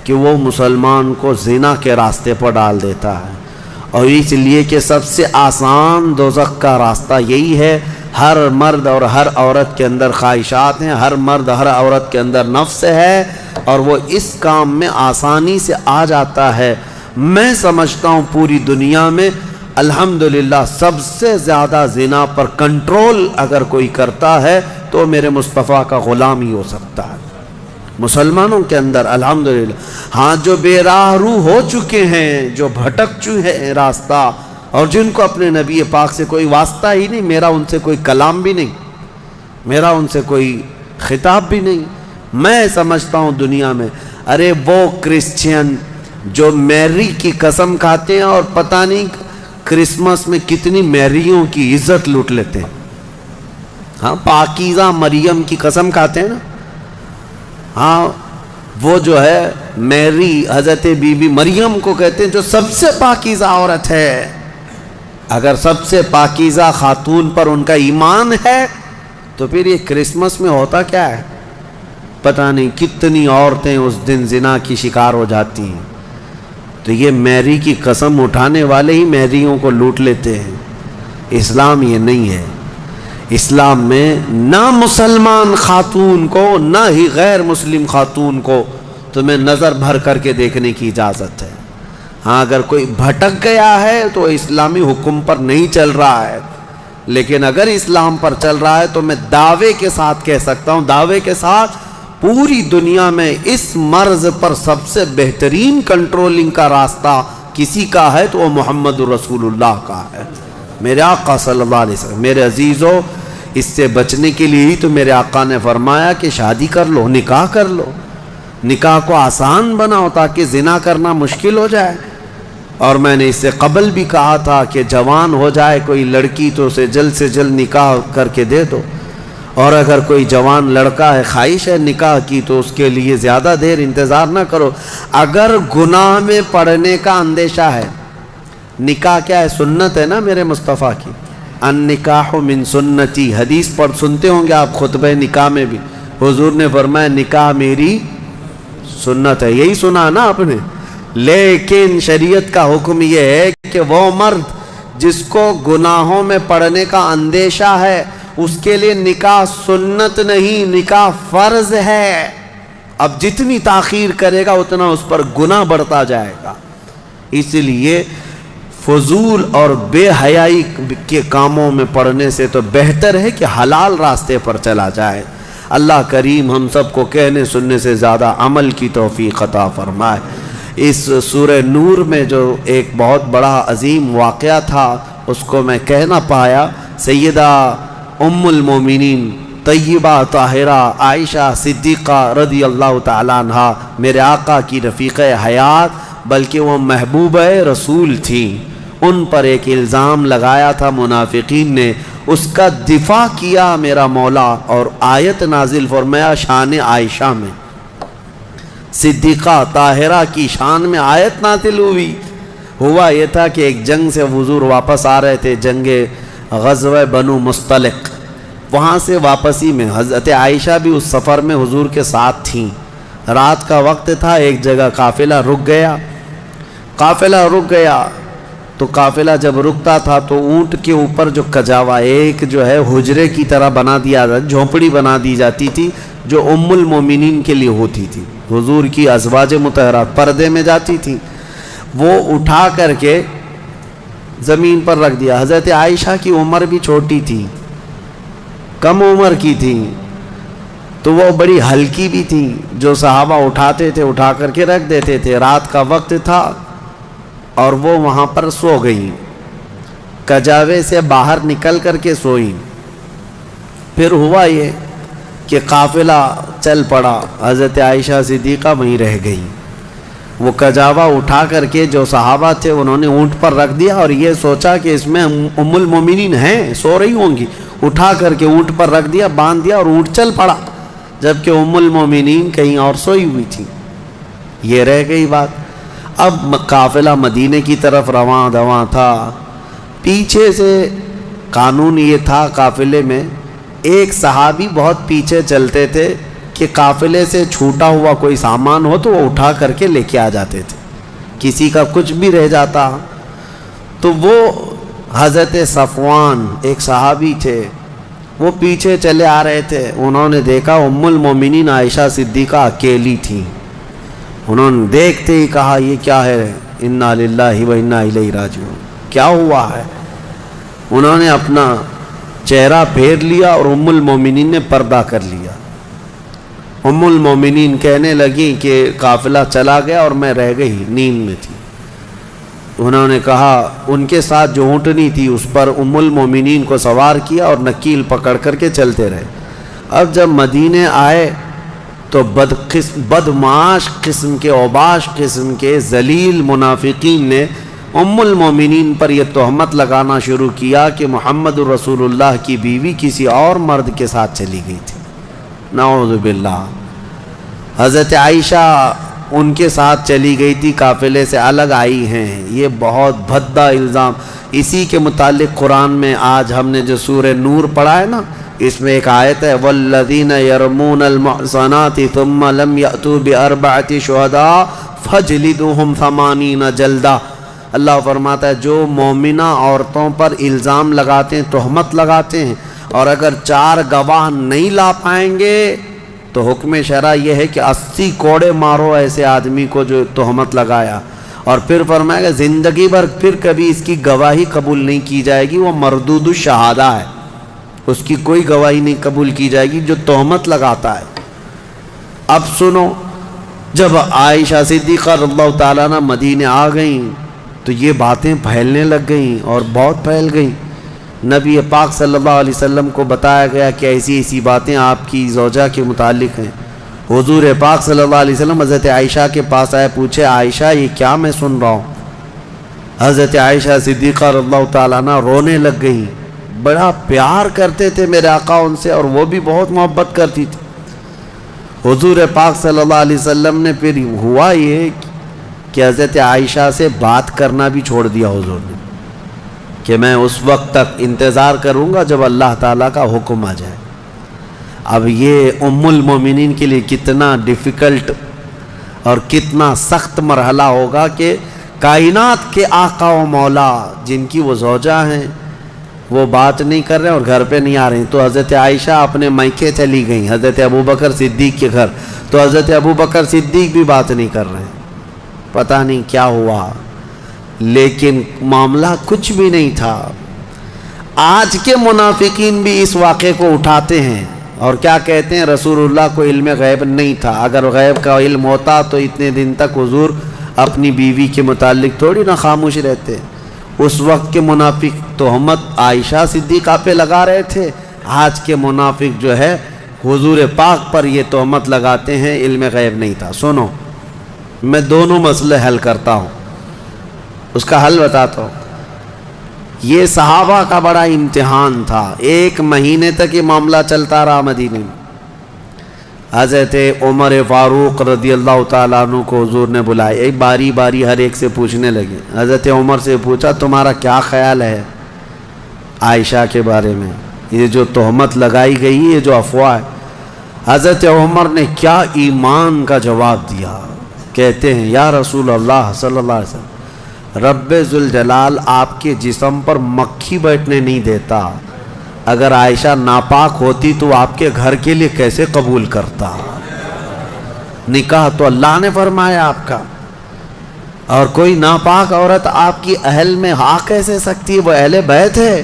کہ وہ مسلمان کو زنا کے راستے پر ڈال دیتا ہے، اور اس لیے کہ سب سے آسان دوزخ کا راستہ یہی ہے۔ ہر مرد اور ہر عورت کے اندر خواہشات ہیں، ہر مرد ہر عورت کے اندر نفس ہے، اور وہ اس کام میں آسانی سے آ جاتا ہے۔ میں سمجھتا ہوں پوری دنیا میں الحمدللہ سب سے زیادہ زنا پر کنٹرول اگر کوئی کرتا ہے تو میرے مصطفیٰ کا غلام ہی ہو سکتا ہے مسلمانوں کے اندر، الحمدللہ۔ ہاں، جو بے راہ رو ہو چکے ہیں، جو بھٹک چکے ہیں راستہ، اور جن کو اپنے نبی پاک سے کوئی واسطہ ہی نہیں، میرا ان سے کوئی کلام بھی نہیں، میرا ان سے کوئی خطاب بھی نہیں، میں سمجھتا ہوں دنیا میں، ارے وہ کرسچین جو میری کی قسم کھاتے ہیں اور پتہ نہیں کرسمس میں کتنی میریوں کی عزت لوٹ لیتے ہیں۔ ہاں، پاکیزہ مریم کی قسم کھاتے ہیں نا، ہاں وہ جو ہے میری حضرت بی بی مریم کو کہتے ہیں جو سب سے پاکیزہ عورت ہے۔ اگر سب سے پاکیزہ خاتون پر ان کا ایمان ہے تو پھر یہ کرسمس میں ہوتا کیا ہے؟ پتہ نہیں کتنی عورتیں اس دن زنا کی شکار ہو جاتی ہیں۔ تو یہ میری کی قسم اٹھانے والے ہی میریوں کو لوٹ لیتے ہیں۔ اسلام یہ نہیں ہے۔ اسلام میں نہ مسلمان خاتون کو نہ ہی غیر مسلم خاتون کو تمہیں نظر بھر کر کے دیکھنے کی اجازت ہے۔ ہاں، اگر کوئی بھٹک گیا ہے تو اسلامی حکم پر نہیں چل رہا ہے، لیکن اگر اسلام پر چل رہا ہے تو میں دعوے کے ساتھ کہہ سکتا ہوں، دعوے کے ساتھ، پوری دنیا میں اس مرض پر سب سے بہترین کنٹرولنگ کا راستہ کسی کا ہے تو وہ محمد رسول اللہ کا ہے، میرے آقا صلی اللہ علیہ وسلم۔ میرے عزیزو، اس سے بچنے کے لیے ہی تو میرے آقا نے فرمایا کہ شادی کر لو، نکاح کر لو، نکاح کو آسان بناؤ تاکہ زنا کرنا مشکل ہو جائے۔ اور میں نے اس سے قبل بھی کہا تھا کہ جوان ہو جائے کوئی لڑکی تو اسے جلد سے جلد نکاح کر کے دے دو، اور اگر کوئی جوان لڑکا ہے خواہش ہے نکاح کی تو اس کے لیے زیادہ دیر انتظار نہ کرو۔ اگر گناہ میں پڑنے کا اندیشہ ہے، نکاح کیا ہے؟ سنت ہے نا میرے مصطفیٰ کی، النکاح من سنتی، حدیث پڑھ سنتے ہوں گے آپ خطبہ نکاح میں بھی، حضور نے فرمایا نکاح میری سنت ہے، یہی سنا نا آپ نے۔ لیکن شریعت کا حکم یہ ہے کہ وہ مرد جس کو گناہوں میں پڑنے کا اندیشہ ہے اس کے لیے نکاح سنت نہیں، نکاح فرض ہے۔ اب جتنی تاخیر کرے گا اتنا اس پر گناہ بڑھتا جائے گا. اس لیے فضول اور بے حیائی کے کاموں میں پڑنے سے تو بہتر ہے کہ حلال راستے پر چلا جائے. اللہ کریم ہم سب کو کہنے سننے سے زیادہ عمل کی توفیق عطا فرمائے. اس سورہ نور میں جو ایک بہت بڑا عظیم واقعہ تھا اس کو میں کہہ نہ پایا. سیدہ ام المومنین طیبہ طاہرہ عائشہ صدیقہ رضی اللہ تعالیٰ عنہ میرے آقا کی رفیقہ حیات بلکہ وہ محبوبہ رسول تھیں. ان پر ایک الزام لگایا تھا منافقین نے, اس کا دفاع کیا میرا مولا اور آیت نازل فرمایا شان عائشہ میں. صدیقہ طاہرہ کی شان میں آیت نازل ہوئی. ہوا یہ تھا کہ ایک جنگ سے حضور واپس آ رہے تھے, جنگ غزوہ بنو مصطلق. وہاں سے واپسی میں حضرت عائشہ بھی اس سفر میں حضور کے ساتھ تھیں. رات کا وقت تھا, ایک جگہ قافلہ رک گیا. تو قافلہ جب رکتا تھا تو اونٹ کے اوپر جو کجاوا ایک جو ہے حجرے کی طرح بنا دیا جاتا, جھونپڑی بنا دی جاتی تھی جو ام المومنین کے لیے ہوتی تھی. حضور کی ازواج مطہرات پردے میں جاتی تھی, وہ اٹھا کر کے زمین پر رکھ دیا. حضرت عائشہ کی عمر بھی چھوٹی تھی, کم عمر کی تھی, تو وہ بڑی ہلکی بھی تھی. جو صحابہ اٹھاتے تھے اٹھا کر کے رکھ دیتے تھے. رات کا وقت تھا اور وہ وہاں پر سو گئیں, کجاوے سے باہر نکل کر کے سوئیں. پھر ہوا یہ کہ قافلہ چل پڑا, حضرت عائشہ صدیقہ وہیں رہ گئیں. وہ کجاوا اٹھا کر کے جو صحابہ تھے انہوں نے اونٹ پر رکھ دیا اور یہ سوچا کہ اس میں ام المومنین ہیں, سو رہی ہوں گی. اٹھا کر کے اونٹ پر رکھ دیا, باندھ دیا اور اونٹ چل پڑا, جبکہ ام المومنین کہیں اور سوئی ہوئی تھی. یہ رہ گئی بات. اب قافلہ مدینے کی طرف رواں دواں تھا. پیچھے سے قانون یہ تھا قافلے میں, ایک صحابی بہت پیچھے چلتے تھے کہ قافلے سے چھوٹا ہوا کوئی سامان ہو تو وہ اٹھا کر کے لے کے آ جاتے تھے. کسی کا کچھ بھی رہ جاتا تو وہ حضرت صفوان ایک صحابی تھے, وہ پیچھے چلے آ رہے تھے. انہوں نے دیکھا ام المومنین عائشہ صدیقہ اکیلی تھیں. انہوں نے دیکھتے ہی کہا یہ کیا ہے, انا للہ و انا الیہ راجعون, کیا ہوا ہے. انہوں نے اپنا چہرہ پھیر لیا اور ام المومنین نے پردہ کر لیا. ام المومنین کہنے لگیں کہ قافلہ چلا گیا اور میں رہ گئی, نیند میں تھی. انہوں نے کہا ان کے ساتھ جو اونٹنی تھی اس پر ام المومنین کو سوار کیا اور نکیل پکڑ کر کے چلتے رہے. اب جب مدینے آئے تو بدمعاش قسم کے اوباش قسم کے ذلیل منافقین نے ام المومنین پر یہ تہمت لگانا شروع کیا کہ محمد رسول اللہ کی بیوی کسی اور مرد کے ساتھ چلی گئی تھی. نعوذ باللہ. حضرت عائشہ ان کے ساتھ چلی گئی تھی, قافلے سے الگ آئی ہیں. یہ بہت بھدا الزام. اسی کے متعلق قرآن میں آج ہم نے جو سورہ نور پڑھا ہے نا, اس میں ایک آیت ہے والذین یرمون المحصنات ثم لم یأتوا باربعۃ شہداء فجلدوہم 80 جلدہ. اللہ فرماتا ہے جو مومنہ عورتوں پر الزام لگاتے ہیں, تہمت لگاتے ہیں, اور اگر 4 گواہ نہیں لا پائیں گے تو حکم شرع یہ ہے کہ 80 کوڑے مارو ایسے آدمی کو جو تہمت لگایا. اور پھر فرمائے گا زندگی بھر پھر کبھی اس کی گواہی قبول نہیں کی جائے گی, وہ مردود الشہادہ ہے, اس کی کوئی گواہی نہیں قبول کی جائے گی جو تہمت لگاتا ہے. اب سنو, جب عائشہ صدیقہ رضی اللہ تعالیٰ عنہ مدینے آ گئیں تو یہ باتیں پھیلنے لگ گئیں اور بہت پھیل گئیں. نبی پاک صلی اللہ علیہ وسلم کو بتایا گیا کہ ایسی ایسی باتیں آپ کی زوجہ کے متعلق ہیں. حضور پاک صلی اللہ علیہ وسلم حضرت عائشہ کے پاس آئے, پوچھے عائشہ یہ کیا میں سن رہا ہوں. حضرت عائشہ صدیقہ رضی اللہ تعالیٰ عنہ رونے لگ گئیں. بڑا پیار کرتے تھے میرے آقا ان سے اور وہ بھی بہت محبت کرتی تھی. حضور پاک صلی اللہ علیہ وسلم نے پھر ہوا یہ کہ حضرت عائشہ سے بات کرنا بھی چھوڑ دیا حضور نے, کہ میں اس وقت تک انتظار کروں گا جب اللہ تعالیٰ کا حکم آ جائے. اب یہ ام المومنین کے لیے کتنا ڈیفیکلٹ اور کتنا سخت مرحلہ ہوگا کہ کائنات کے آقا و مولا جن کی وہ زوجہ ہیں, وہ بات نہیں کر رہے اور گھر پہ نہیں آ رہی. تو حضرت عائشہ اپنے میکے چلی گئیں حضرت ابوبکر صدیق کے گھر. تو حضرت ابوبکر صدیق بھی بات نہیں کر رہے ہیں. پتہ نہیں کیا ہوا، لیکن معاملہ کچھ بھی نہیں تھا. آج کے منافقین بھی اس واقعے کو اٹھاتے ہیں اور کیا کہتے ہیں، رسول اللہ کو علم غیب نہیں تھا. اگر غیب کا علم ہوتا تو اتنے دن تک حضور اپنی بیوی کے متعلق تھوڑی نہ خاموش رہتے. اس وقت کے منافق تہمت عائشہ صدیقہ پہ لگا رہے تھے. آج کے منافق جو ہے حضور پاک پر یہ تہمت لگاتے ہیں علم غیب نہیں تھا. سنو، میں دونوں مسئلے حل کرتا ہوں، اس کا حل بتاتا ہوں. یہ صحابہ کا بڑا امتحان تھا. 1 مہینے تک یہ معاملہ چلتا رہا مدینے میں. حضرت عمر فاروق رضی اللہ تعالیٰ عنہ کو حضور نے بلایا. ایک باری باری ہر ایک سے پوچھنے لگے. حضرت عمر سے پوچھا تمہارا کیا خیال ہے عائشہ کے بارے میں، یہ جو تہمت لگائی گئی، یہ جو افواہ ہے. حضرت عمر نے کیا ایمان کا جواب دیا. کہتے ہیں یا رسول اللہ صلی اللہ علیہ وسلم، رب ذوالجلال آپ کے جسم پر مکھی بیٹھنے نہیں دیتا. اگر عائشہ ناپاک ہوتی تو آپ کے گھر کے لیے کیسے قبول کرتا؟ نکاح تو اللہ نے فرمایا آپ کا، اور کوئی ناپاک عورت آپ کی اہل میں آ کیسے سکتی ہے؟ وہ اہل بیت ہے.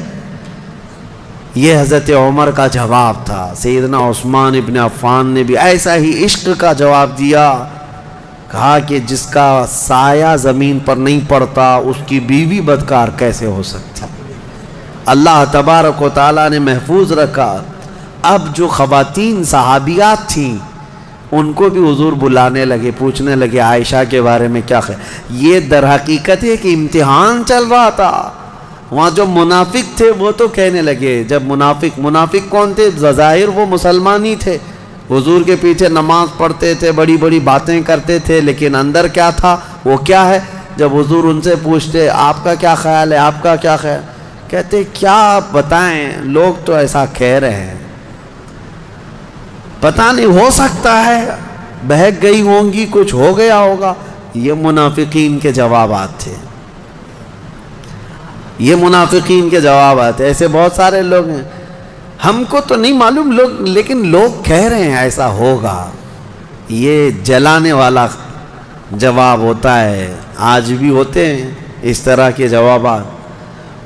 یہ حضرت عمر کا جواب تھا. سیدنا عثمان ابن عفان نے بھی ایسا ہی عشق کا جواب دیا. کہا کہ جس کا سایہ زمین پر نہیں پڑتا اس کی بیوی بدکار کیسے ہو سکتی؟ اللہ تبارک و تعالیٰ نے محفوظ رکھا. اب جو خواتین صحابیات تھیں ان کو بھی حضور بلانے لگے، پوچھنے لگے عائشہ کے بارے میں کیا خیال. یہ در حقیقت ہے کہ امتحان چل رہا تھا. وہاں جو منافق تھے وہ تو کہنے لگے، جب منافق کون تھے؟ ظاہر وہ مسلمان ہی تھے، حضور کے پیچھے نماز پڑھتے تھے، بڑی بڑی باتیں کرتے تھے، لیکن اندر کیا تھا وہ کیا ہے. جب حضور ان سے پوچھتے آپ کا کیا خیال ہے، آپ کا کیا خیال، کہتے کیا آپ بتائیں، لوگ تو ایسا کہہ رہے ہیں، پتہ نہیں ہو سکتا ہے بہک گئی ہوں گی، کچھ ہو گیا ہوگا. یہ منافقین کے جوابات تھے. یہ منافقین کے جوابات. ایسے بہت سارے لوگ ہیں، ہم کو تو نہیں معلوم لوگ، لیکن لوگ کہہ رہے ہیں ایسا ہوگا. یہ جلانے والا جواب ہوتا ہے. آج بھی ہوتے ہیں اس طرح کے جوابات،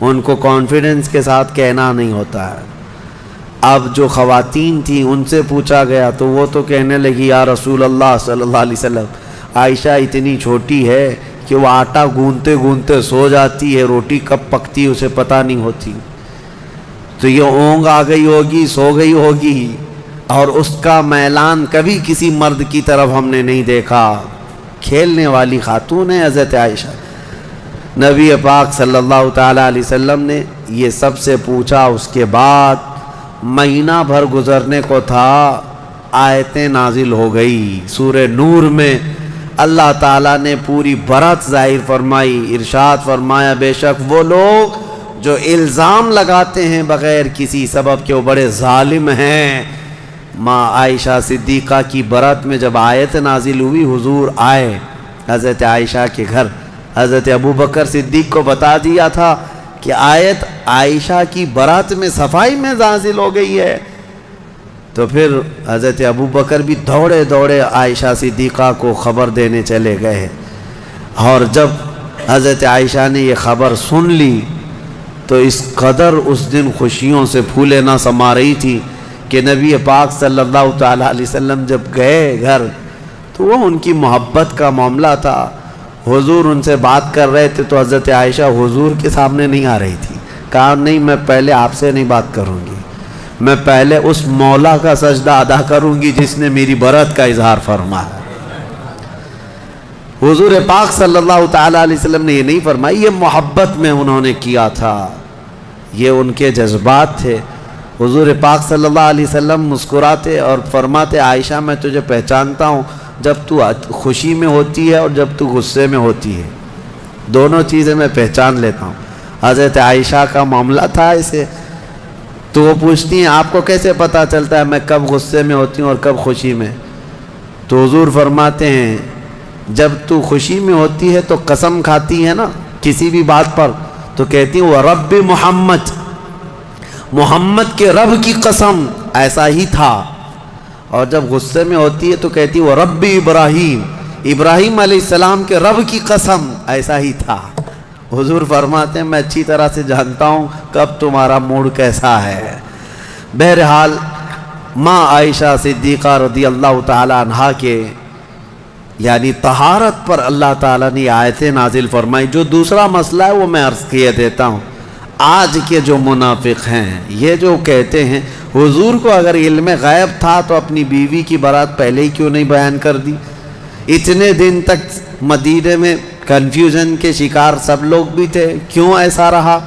ان کو کانفیڈنس کے ساتھ کہنا نہیں ہوتا ہے. اب جو خواتین تھیں ان سے پوچھا گیا تو وہ تو کہنے لگی یا رسول اللہ صلی اللہ علیہ وسلم، عائشہ اتنی چھوٹی ہے کہ وہ آٹا گوندتے گوندتے سو جاتی ہے، روٹی کب پکتی اسے پتہ نہیں ہوتی. تو یہ اونگ آ گئی ہوگی، سو گئی ہوگی، اور اس کا میلان کبھی کسی مرد کی طرف ہم نے نہیں دیکھا. کھیلنے والی خاتون ہے حضرت عائشہ. نبی پاک صلی اللہ تعالیٰ علیہ وسلم نے یہ سب سے پوچھا. اس کے بعد مہینہ بھر گزرنے کو تھا، آیتیں نازل ہو گئی. سورہ نور میں اللہ تعالیٰ نے پوری برات ظاہر فرمائی. ارشاد فرمایا بے شک وہ لوگ جو الزام لگاتے ہیں بغیر کسی سبب کے وہ بڑے ظالم ہیں. ماں عائشہ صدیقہ کی برات میں جب آیت نازل ہوئی، حضور آئے حضرت عائشہ کے گھر. حضرت ابوبکر صدیق کو بتا دیا تھا کہ آیت عائشہ کی برات میں صفائی میں نازل ہو گئی ہے. تو پھر حضرت ابوبکر بھی دوڑے دوڑے عائشہ صدیقہ کو خبر دینے چلے گئے. اور جب حضرت عائشہ نے یہ خبر سن لی تو اس قدر اس دن خوشیوں سے پھولے نہ سما رہی تھی کہ نبی پاک صلی اللہ تعالیٰ علیہ وسلم جب گئے گھر تو وہ ان کی محبت کا معاملہ تھا. حضور ان سے بات کر رہے تھے تو حضرت عائشہ حضور کے سامنے نہیں آ رہی تھی. کہا نہیں، میں پہلے آپ سے نہیں بات کروں گی، میں پہلے اس مولا کا سجدہ ادا کروں گی جس نے میری برات کا اظہار فرمایا. حضور پاک صلی اللہ تعالیٰ علیہ وسلم نے یہ نہیں فرمائی، یہ محبت میں انہوں نے کیا تھا، یہ ان کے جذبات تھے. حضور پاک صلی اللہ علیہ وسلم مسکراتے اور فرماتے عائشہ میں تجھے پہچانتا ہوں جب تو خوشی میں ہوتی ہے اور جب تو غصے میں ہوتی ہے، دونوں چیزیں میں پہچان لیتا ہوں. حضرت عائشہ کا معاملہ تھا اسے. تو وہ پوچھتی ہیں آپ کو کیسے پتہ چلتا ہے میں کب غصے میں ہوتی ہوں اور کب خوشی میں؟ تو حضور فرماتے ہیں جب تو خوشی میں ہوتی ہے تو قسم کھاتی ہے نا کسی بھی بات پر، تو کہتی ہیں وہ رب محمد، محمد کے رب کی قسم ایسا ہی تھا. اور جب غصے میں ہوتی ہے تو کہتی وہ ربی ابراہیم، ابراہیم علیہ السلام کے رب کی قسم ایسا ہی تھا. حضور فرماتے ہیں میں اچھی طرح سے جانتا ہوں کب تمہارا موڈ کیسا ہے. بہرحال ماں عائشہ صدیقہ رضی اللہ تعالی عنہا کے یعنی طہارت پر اللہ تعالیٰ نے آیتیں نازل فرمائی. جو دوسرا مسئلہ ہے وہ میں عرض کیے دیتا ہوں. آج کے جو منافق ہیں یہ جو کہتے ہیں حضور کو اگر علم غیب تھا تو اپنی بیوی کی برات پہلے ہی کیوں نہیں بیان کر دی؟ اتنے دن تک مدینے میں کنفیوژن کے شکار سب لوگ بھی تھے، کیوں ایسا رہا؟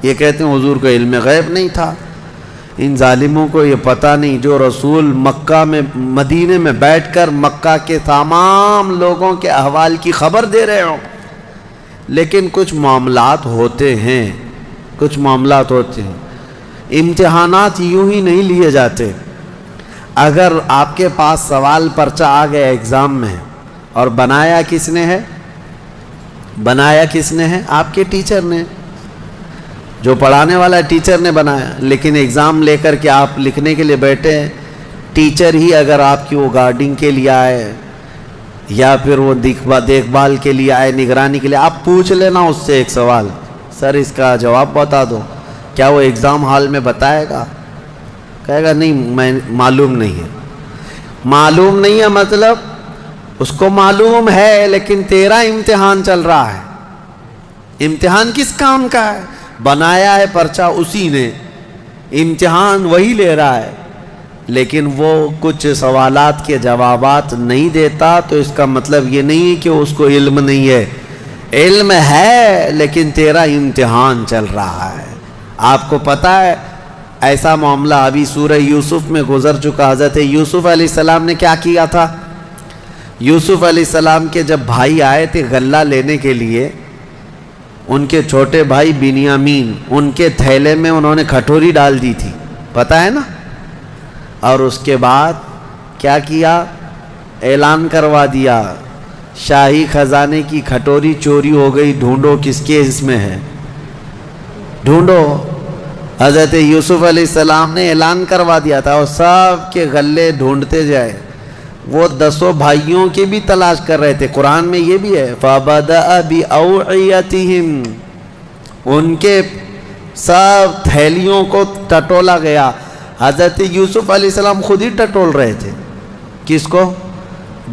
یہ کہتے ہیں حضور کو علم غیب نہیں تھا. ان ظالموں کو یہ پتہ نہیں جو رسول مکہ میں مدینے میں بیٹھ کر مکہ کے تمام لوگوں کے احوال کی خبر دے رہے ہوں. لیکن کچھ معاملات ہوتے ہیں، کچھ معاملات ہوتے ہیں. امتحانات یوں ہی نہیں لیے جاتے. اگر آپ کے پاس سوال پرچہ آ گیا ایگزام میں اور بنایا کس نے ہے؟ بنایا کس نے ہے؟ آپ کے ٹیچر نے. جو پڑھانے والا ٹیچر نے بنایا. لیکن ایگزام لے کر کے آپ لکھنے کے لیے بیٹھے ہیں. ٹیچر ہی اگر آپ کی وہ گارڈنگ کے لیے آئے یا پھر وہ دیکھ بھال کے لیے آئے، نگرانی کے لیے، آپ پوچھ لینا اس سے ایک سوال، سر اس کا جواب بتا دو. کیا وہ ایگزام ہال میں بتائے گا؟ کہے گا نہیں میں معلوم نہیں ہے. معلوم نہیں ہے مطلب اس کو معلوم ہے لیکن تیرا امتحان چل رہا ہے. امتحان کس کام کا ہے؟ بنایا ہے پرچہ اسی نے، امتحان وہی لے رہا ہے. لیکن وہ کچھ سوالات کے جوابات نہیں دیتا تو اس کا مطلب یہ نہیں ہے کہ اس کو علم نہیں ہے. علم ہے لیکن تیرا امتحان چل رہا ہے. آپ کو پتہ ہے ایسا معاملہ ابھی سورہ یوسف میں گزر چکا. حضرت یوسف علیہ السلام نے کیا کیا تھا؟ یوسف علیہ السلام کے جب بھائی آئے تھے غلہ لینے کے لیے، ان کے چھوٹے بھائی بنیامین، ان کے تھیلے میں انہوں نے کھٹوری ڈال دی تھی، پتہ ہے نا؟ اور اس کے بعد کیا کیا؟ اعلان کروا دیا شاہی خزانے کی کھٹوری چوری ہو گئی، ڈھونڈو کس کے اس میں ہے، ڈھونڈو. حضرت یوسف علیہ السلام نے اعلان کروا دیا تھا اور سب کے غلے ڈھونڈتے جائے. وہ 10 بھائیوں کی بھی تلاش کر رہے تھے. قرآن میں یہ بھی ہے فَبَدَأَ بِأَوْعِيَتِهِمْ، ان کے سب تھیلیوں کو ٹٹولا گیا. حضرت یوسف علیہ السلام خود ہی ٹٹول رہے تھے. کس کو؟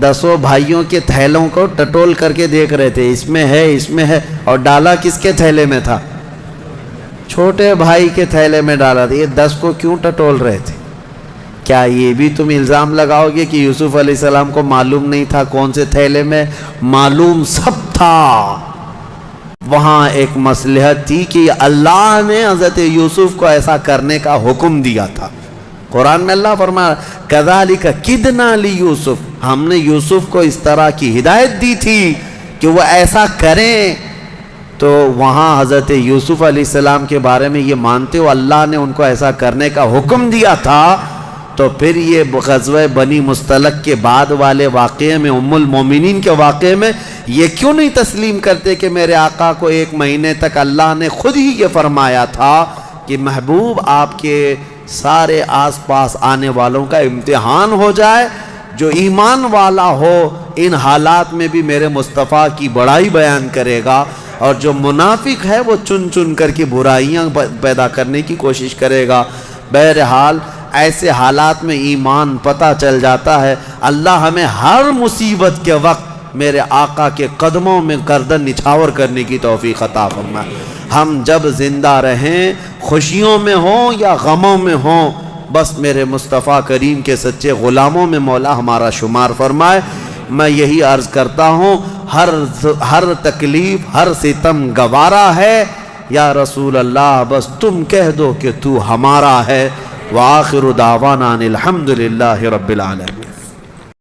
10 بھائیوں کے تھیلوں کو ٹٹول کر کے دیکھ رہے تھے، اس میں ہے اس میں ہے. اور ڈالا کس کے تھیلے میں تھا؟ چھوٹے بھائی کے تھیلے میں ڈالا تھا. یہ 10 کو کیوں ٹٹول رہے تھے؟ کیا یہ بھی تم الزام لگاؤ گے کہ یوسف علیہ السلام کو معلوم نہیں تھا کون سے تھیلے میں؟ معلوم سب تھا. وہاں ایک مصلحت تھی کہ اللہ نے حضرت یوسف کو ایسا کرنے کا حکم دیا تھا. قرآن میں اللہ فرمایا کذالک کدنا لیوسف، ہم نے یوسف کو اس طرح کی ہدایت دی تھی کہ وہ ایسا کریں. تو وہاں حضرت یوسف علیہ السلام کے بارے میں یہ مانتے ہو اللہ نے ان کو ایسا کرنے کا حکم دیا تھا، تو پھر یہ غزوہ بنی مستلق کے بعد والے واقعے میں، ام المومنین کے واقعے میں یہ کیوں نہیں تسلیم کرتے کہ میرے آقا کو 1 مہینے تک اللہ نے خود ہی یہ فرمایا تھا کہ محبوب آپ کے سارے آس پاس آنے والوں کا امتحان ہو جائے، جو ایمان والا ہو ان حالات میں بھی میرے مصطفیٰ کی بڑائی بیان کرے گا، اور جو منافق ہے وہ چن چن کر کے برائیاں پیدا کرنے کی کوشش کرے گا. بہرحال ایسے حالات میں ایمان پتہ چل جاتا ہے. اللہ ہمیں ہر مصیبت کے وقت میرے آقا کے قدموں میں گردن نچھاور کرنے کی توفیق عطا فرمائے. ہم جب زندہ رہیں، خوشیوں میں ہوں یا غموں میں ہوں، بس میرے مصطفیٰ کریم کے سچے غلاموں میں مولا ہمارا شمار فرمائے. میں یہی عرض کرتا ہوں ہر تکلیف ہر ستم گوارا ہے. یا رسول اللہ بس تم کہہ دو کہ تو ہمارا ہے. وآخر دعوانا الحمدللہ رب العالمین.